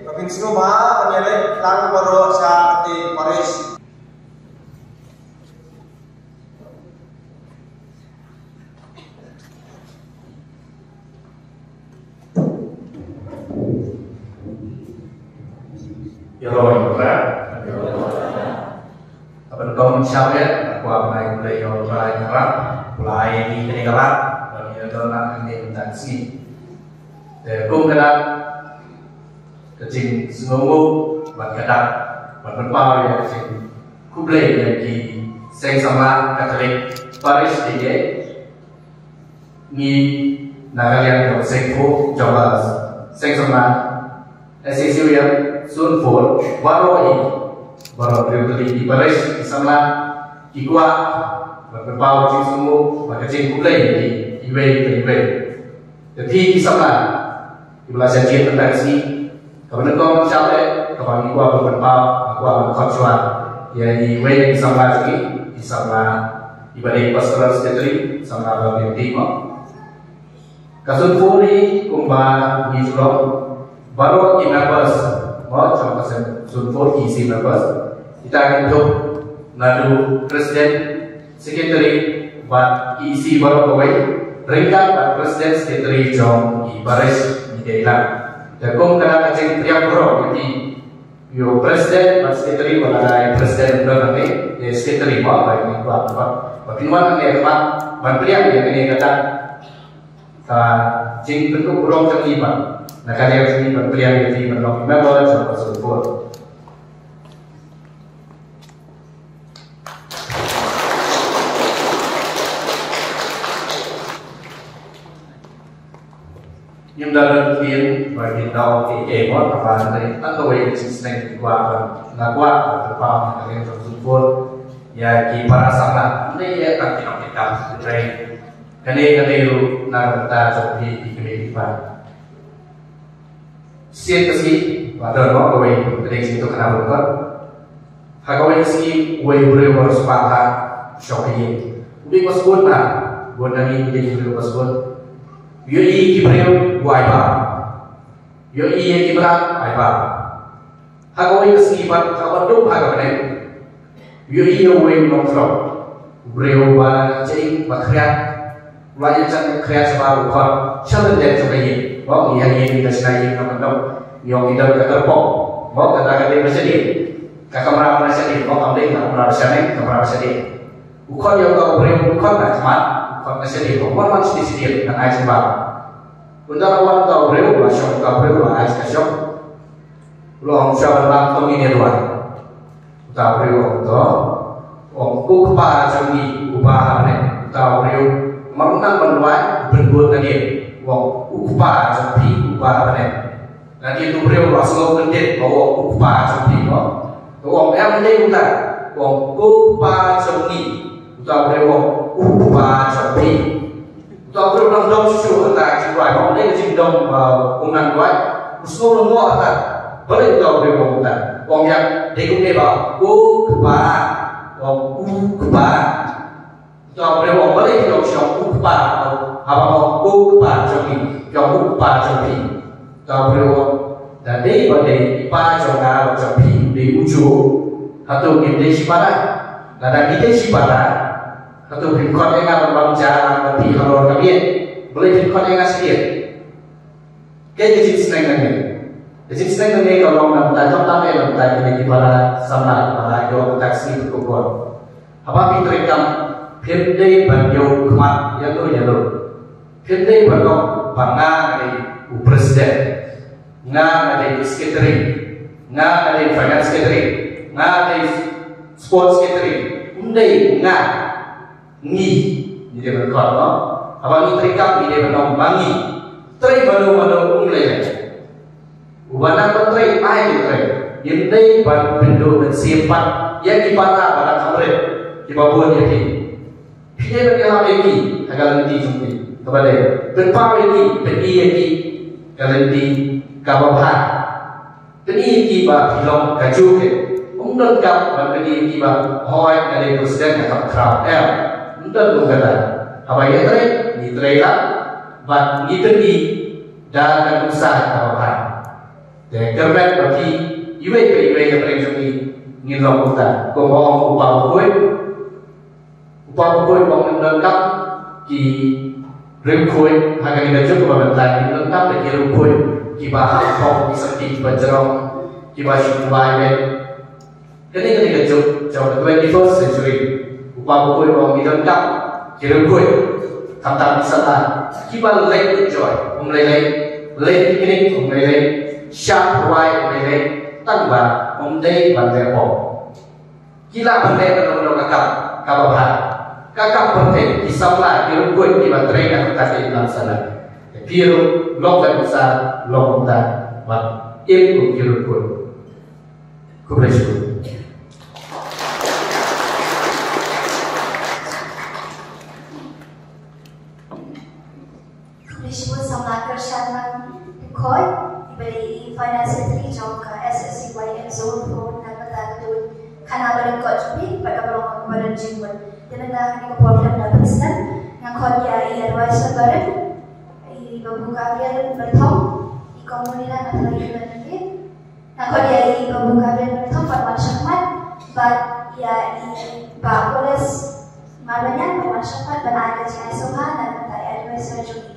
tapi semua penyelek lang baro syakti Paris. Rồi ra Abang kau syawet aku amai mulai yo mulai ngarap mulai di kenegalan bagi orang yang mentansi kum kadang kecing semua berkadang berpau ya kecing kublai yang di seng sama Katolik Paris dia ni nagarian kau sengku coba seng sama SCC yang Sunful baru beri di Paris sama ikwa berbau cing semua berkecing kublai di iwe. Jadi sama belajar dia tentang si kalau kau capek kau ikwa berbau ikwa berkocok ya iwe sama lagi sama ibadah pastoral secretary sama berarti Sunful ni kumba di Julong baru members mau contoh Sunful isi members kita akan untuk nadu presiden sekretari buat isi baru kawai ringkat buat presiden sekretari jom di Paris di Thailand jagung kena kacing priak bro jadi yo presiden buat sekretari buat presiden buat nanti ya sekretari buat buat bagaimana nanti buat priak yang ini kata jing bentuk burung terlibat nak ada yang ini berpilihan di menolak member sama Sunful. Nhưng dalam kian bagi tahu di emot apa nanti tanpa wajib sistem dikuatkan ngakwa berpaham dengan Sunful ya di para sama ini ya tak kita train kene lu narata seperti di kehidupan siap kasi pada no kawai prediksi itu kena berkat hakawai kasi wai beri harus patah shoki ubi pasbun na buat nami jadi beri pasbun yo i kibreu wai ba yo i kibra ai ba hakawai kasi pat kawadum hakawai yo i wai nongtro breu ba cing bakriat wajib cang kriat sebab bukan syarat dan sebagainya mau yang kita senai nama yang kita terpok mau kata kata bersedia kamera bersedia mau kambing kamera bersedia kamera bersedia bukan yang kau beri bukan cuma bukan bersedia bukan masih disediakan dengan air sebab untuk awal kau beri langsung kau beri air kasih long siapa dalam pemini luar kau beri untuk upah jami upah apa ni kau beri menang menuai berbuat tadi wong upah sepi upah apa ni nanti itu beri langsung kendit bawa upah sepi wong yang ini bukan wong upah sepi kita beri wong upah sepi kita beri orang dong susu entah cipai wong ini cindong ungan kuat usul lemua entah boleh kita beri wong entah wong yang dikumni bawa upah wong upah kita beri wong boleh kita siang upah apa mau upah jogi yang upah jogi kau beriwang dan di pada upah joga jogi di ujung atau kita sipara dan kita sipara atau berikut yang berbangsa tapi kalau kami boleh berikut yang sedikit kayak jenis senang ni kalau nanti contoh nanti para sama para yo taksi berkumpul apa pitrekam pemde banyo kemat yang lo pemde banyo bangga dari presiden nga dari sekretari nga dari finance sekretari nga dari sports sekretari undai nga ni dia berkata apa ni terikam dia bernom bangi teri baru umlai ubana menteri ai teri indai ban pindu bersiapan yang dipatah pada kamret di bawah dia dia berkata ini agar nanti jumpa kepada berpau ini beri garanti kawapan beri kiba filom kaju ke undang kap beri kiba hoi dari presiden yang kap crowd untuk mengatakan apa yang terakhir di terakhir bat ngiteni dan usaha kawahan. Dan kermet bagi iwe yang berjumi ngilong kita kau upah koi bang lengkap ki rengkoi harga kita cukup berbentai lengkap lagi rengkoi ki bahas kau diserti berjerong ki bahas baik ketika jauh 21st century upah koi bang lengkap ki rengkoi kata misalnya ki bahas lek enjoy umlelai lek ini umlelai syak wai umlelai tanpa umdai bantepo kila umdai benar-benar kakak kakak penting kisahlah kirim kuat di baterai yang tadi laksana kirim log dan besar log dan mat ilmu kirim kuat kubreshku kubreshku sama kerjaan koi diberi financial job ke SSCYM zone 4 dan betul karena berikut juga pada orang kepada jimat dan dah ni problem dah besar yang kau dia advice barat membuka dia bertau di komunitas atau di mana dia yang kau dia membuka dia bertau pada masyarakat but ya di bagus maknanya pada masyarakat dan ada cina soha dan ada advice juga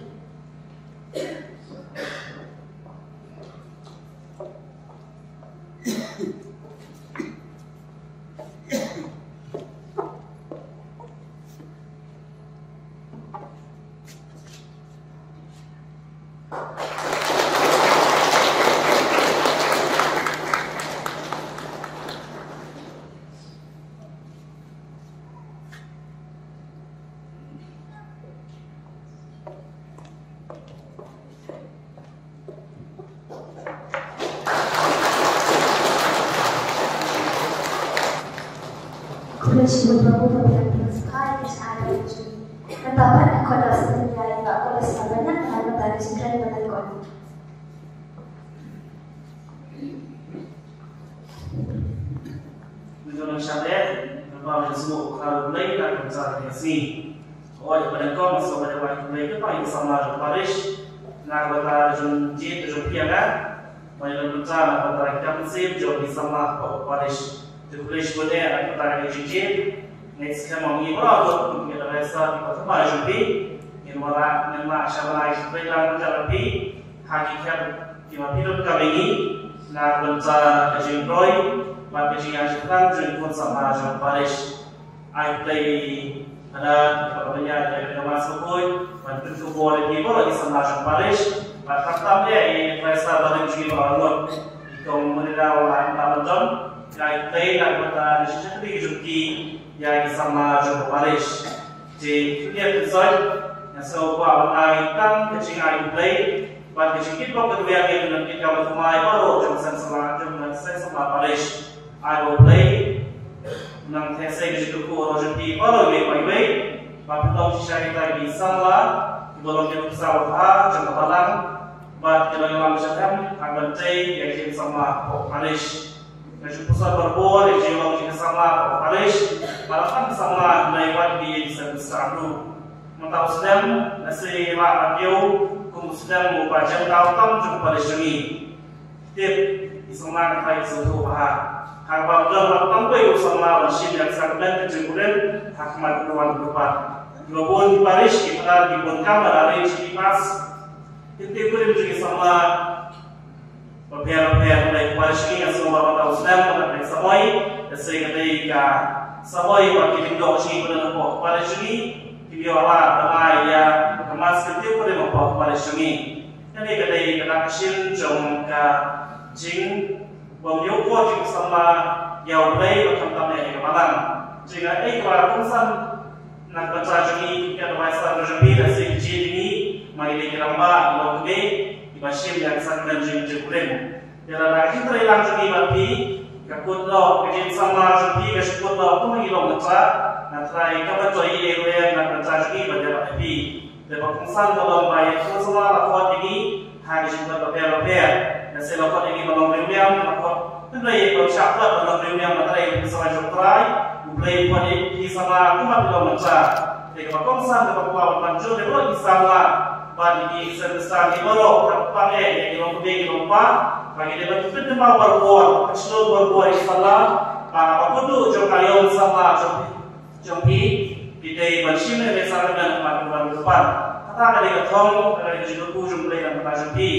Kubreshku berapa banyak sekali cara itu. Tetapi aku dah sedia, aku dah sebenarnya kalau tadi sudah dibenarkan. Menurut saya, bahwa semua kalau mulai nak mencari si, orang pada kau masuk pada waktu mereka paling sama Paris, nak bertahan jin rupiah, banyak mencari bertahan kamsib jadi sama Paris. Kubreshku ni nak bertahan jin, next kali mengi berapa, kita rasa kita sama jadi, ini malah syabana Israel menjadi hakikat kita hidup kami ini, nak mencari jin roy. Maka jika kita jemput sama John Parish, I play ada kebanyakan dari nama sebut, maka itu boleh dibawa di sama John Parish. Maka tambah ini rasa baru juga baru di komunitas orang Tamanton, I play dan kita disini jumpi yang sama John Parish. Jadi dia episode yang sebuah orang kecil I play. Maka jika kita berdua dengan kita bersama baru jumpa sama Parish. I will play nang these gitu ko rojti paro le pai bai ba putau shari tai bi sala bolong ke usah ha jang balang ba ke dalam syakam akan tai yakin sama Parish na pusat berbor yang jauh ke sama Parish balakan sama lewat di satu mentau sedang nasi ma radio kum sedang mu pajang tau jang Parish ni tip isma kai suatu ha Hamba dalam tampai bersama Rashid yang sangat kejujuran Ahmad Ruan Berubah. Walaupun di Paris kita dibunkan dari sini pas, kita boleh juga sama beberapa dari Paris ini yang semua orang tahu sedang mengenai samai, dan saya ketika samai bagi tinggal sini pada tempat Paris ini, kita awak ramai ya kemas kita boleh membawa Paris ini. Jadi ketika kasih jom ke jing Beliau kuat sama yang baik bertentang dengan kemalan. Jika kalau konsum nak baca ini kita bahasa berjumpa dan sejauh ini mari kita rambah kalau ini dibasyir yang sangat jujur. Dalam lagi terhilang jadi bagi kakutlah kerja sama jadi kakutlah tu mengilang baca. Nanti kita baca ini nak baca ini berjalan lebih. Dapat konsum dalam baik semua lakukan ini harus kita berbeza. Nasi lakukan ini dalam reunian, lakukan itu kalau siapa dalam reunian materi bisa masuk try, mulai pada di sana aku mati dalam macam. Jika konsum dapat buat panjang, dia boleh sama bagi sebesar di bawah kapal yang dilompat dilompat bagi dia betul betul berbuat keseluruh berbuat salah apa tu jokayon sama jompi di day bersih besar dengan umat depan kata kali ketong dari juga jumlah yang berjumpi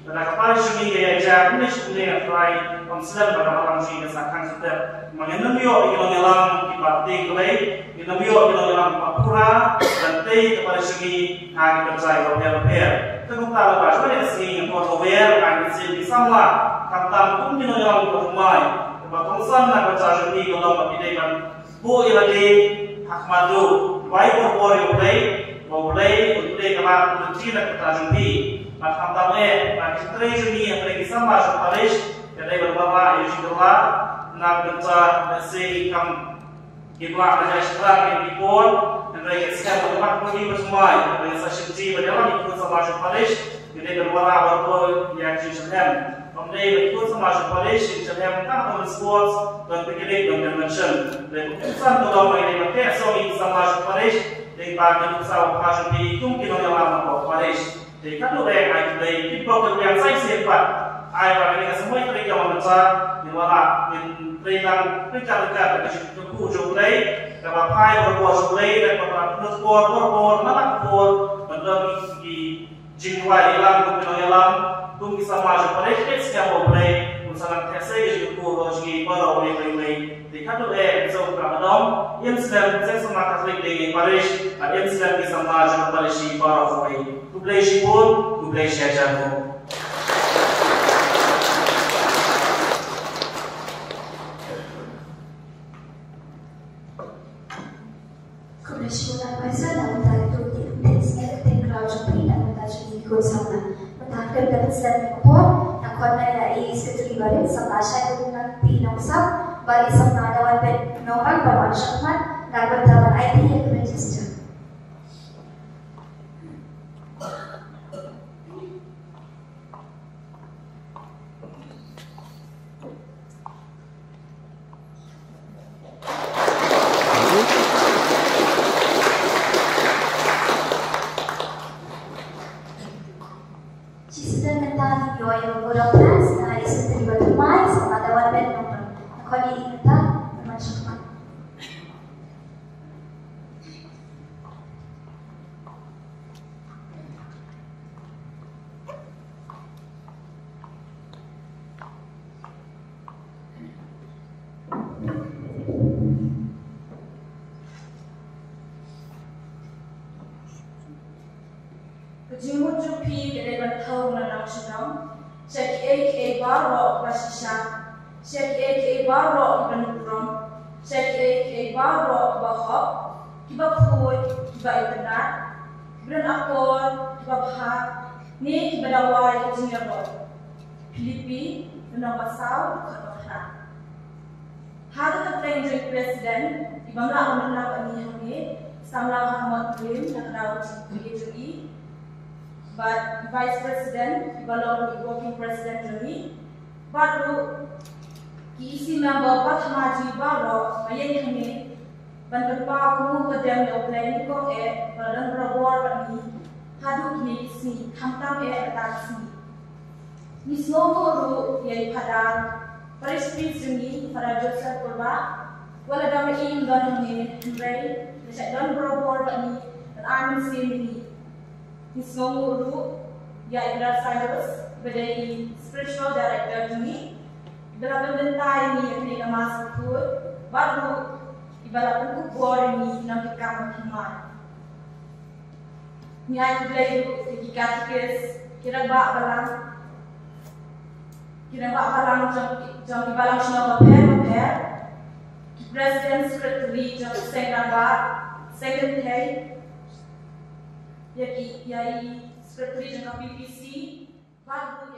dan kapal sini gaya jam ini sudah try konsen pada orang sini sakan sudah mengenamio ilang dipati kelai mengenamio ilang papura dan tei kepada sini hari percaya repair tengok tak lepas mana sini yang buat aware akan sini sama kata pun ilang berumai berkongsan nak percaya sini kalau berpindah kan bu ilagi hak madu baik berbuat ulai untuk kemat untuk nak percaya sini macam tamu bagi treasury yang mereka sama Paris kedai berbapa Yusufullah nak bencar bersih income kita ada sekarang yang dipun dan mereka sekarang bertempat pergi bersama mereka sesi berjalan ikut sama Paris kedai berbapa berpul yang Jerusalem kemudian ikut sama Paris Jerusalem tak teman sports dan pergi dan convention dan keputusan kalau mereka pakai suami sama Paris dan bagi usaha pasal di itu kita yang lama Paris jadi kalau yang dari people yang saya siapkan, ayah bagi semua mereka membaca di mana mereka dekat dengan kuju mulai, dapat pai berbuat mulai dan dapat berbuat nak berbuat mendapat di jiwa hilang bukan hilang, tu bisa masuk pada setiap mulai usaha kasih juga lagi pada mulai. Jadi kalau yang so Ramadan yang sedang saya semangat lagi Paris, yang sedang bisa masuk pada si para mulai. Tublesi pun, tublesi aja pun. Tublesi pun apa saja dalam tadi tu teknologi jumpa dan tadi ikut sama. Mentahkan dapat sedang pun, nak korban dari sekretari baru sama saya dengan pinong bagi sama dawan nomor berwarna syakmat dan bertawan ID yang register. Jumut jupi kedai bertau menang senang, cek baro basisha, cek baro ibanuram, cek baro bahok, kiba kuy, kiba ibanar, kiba akor, kiba bahak, ni kiba dawai jingarot, Filipi, menang pasau, karbahna. Hari tertentu presiden, ibang lawan menang anihame, samlang Muhammad Lim nak rawat PHE. But Vice President, Balong Working President Joni, baru isi member Patmaji Baro, Mayen Hame, Bandepa Kumu Kedem Yokleni Ko Balan Rawar Bani, Haduk Ni Si, Hamtam Atasi. Nislomo Ru Yai Padang, Paris Prince Joni, para Joseph Kurba, Wala Dami Im Don Hame, Ray, Don Rawar Bani, dan Armin Sini. Nislomo ya Ibra Cyrus, badai spiritual director ini, dalam bentai ini yang kita masuk pun, baru ibarat untuk bor ini nak kita menghormat. Ni aku belajar ketika kira balang jom balang semua paper, President Secretary jom Secretary yai Secretary General PPC baru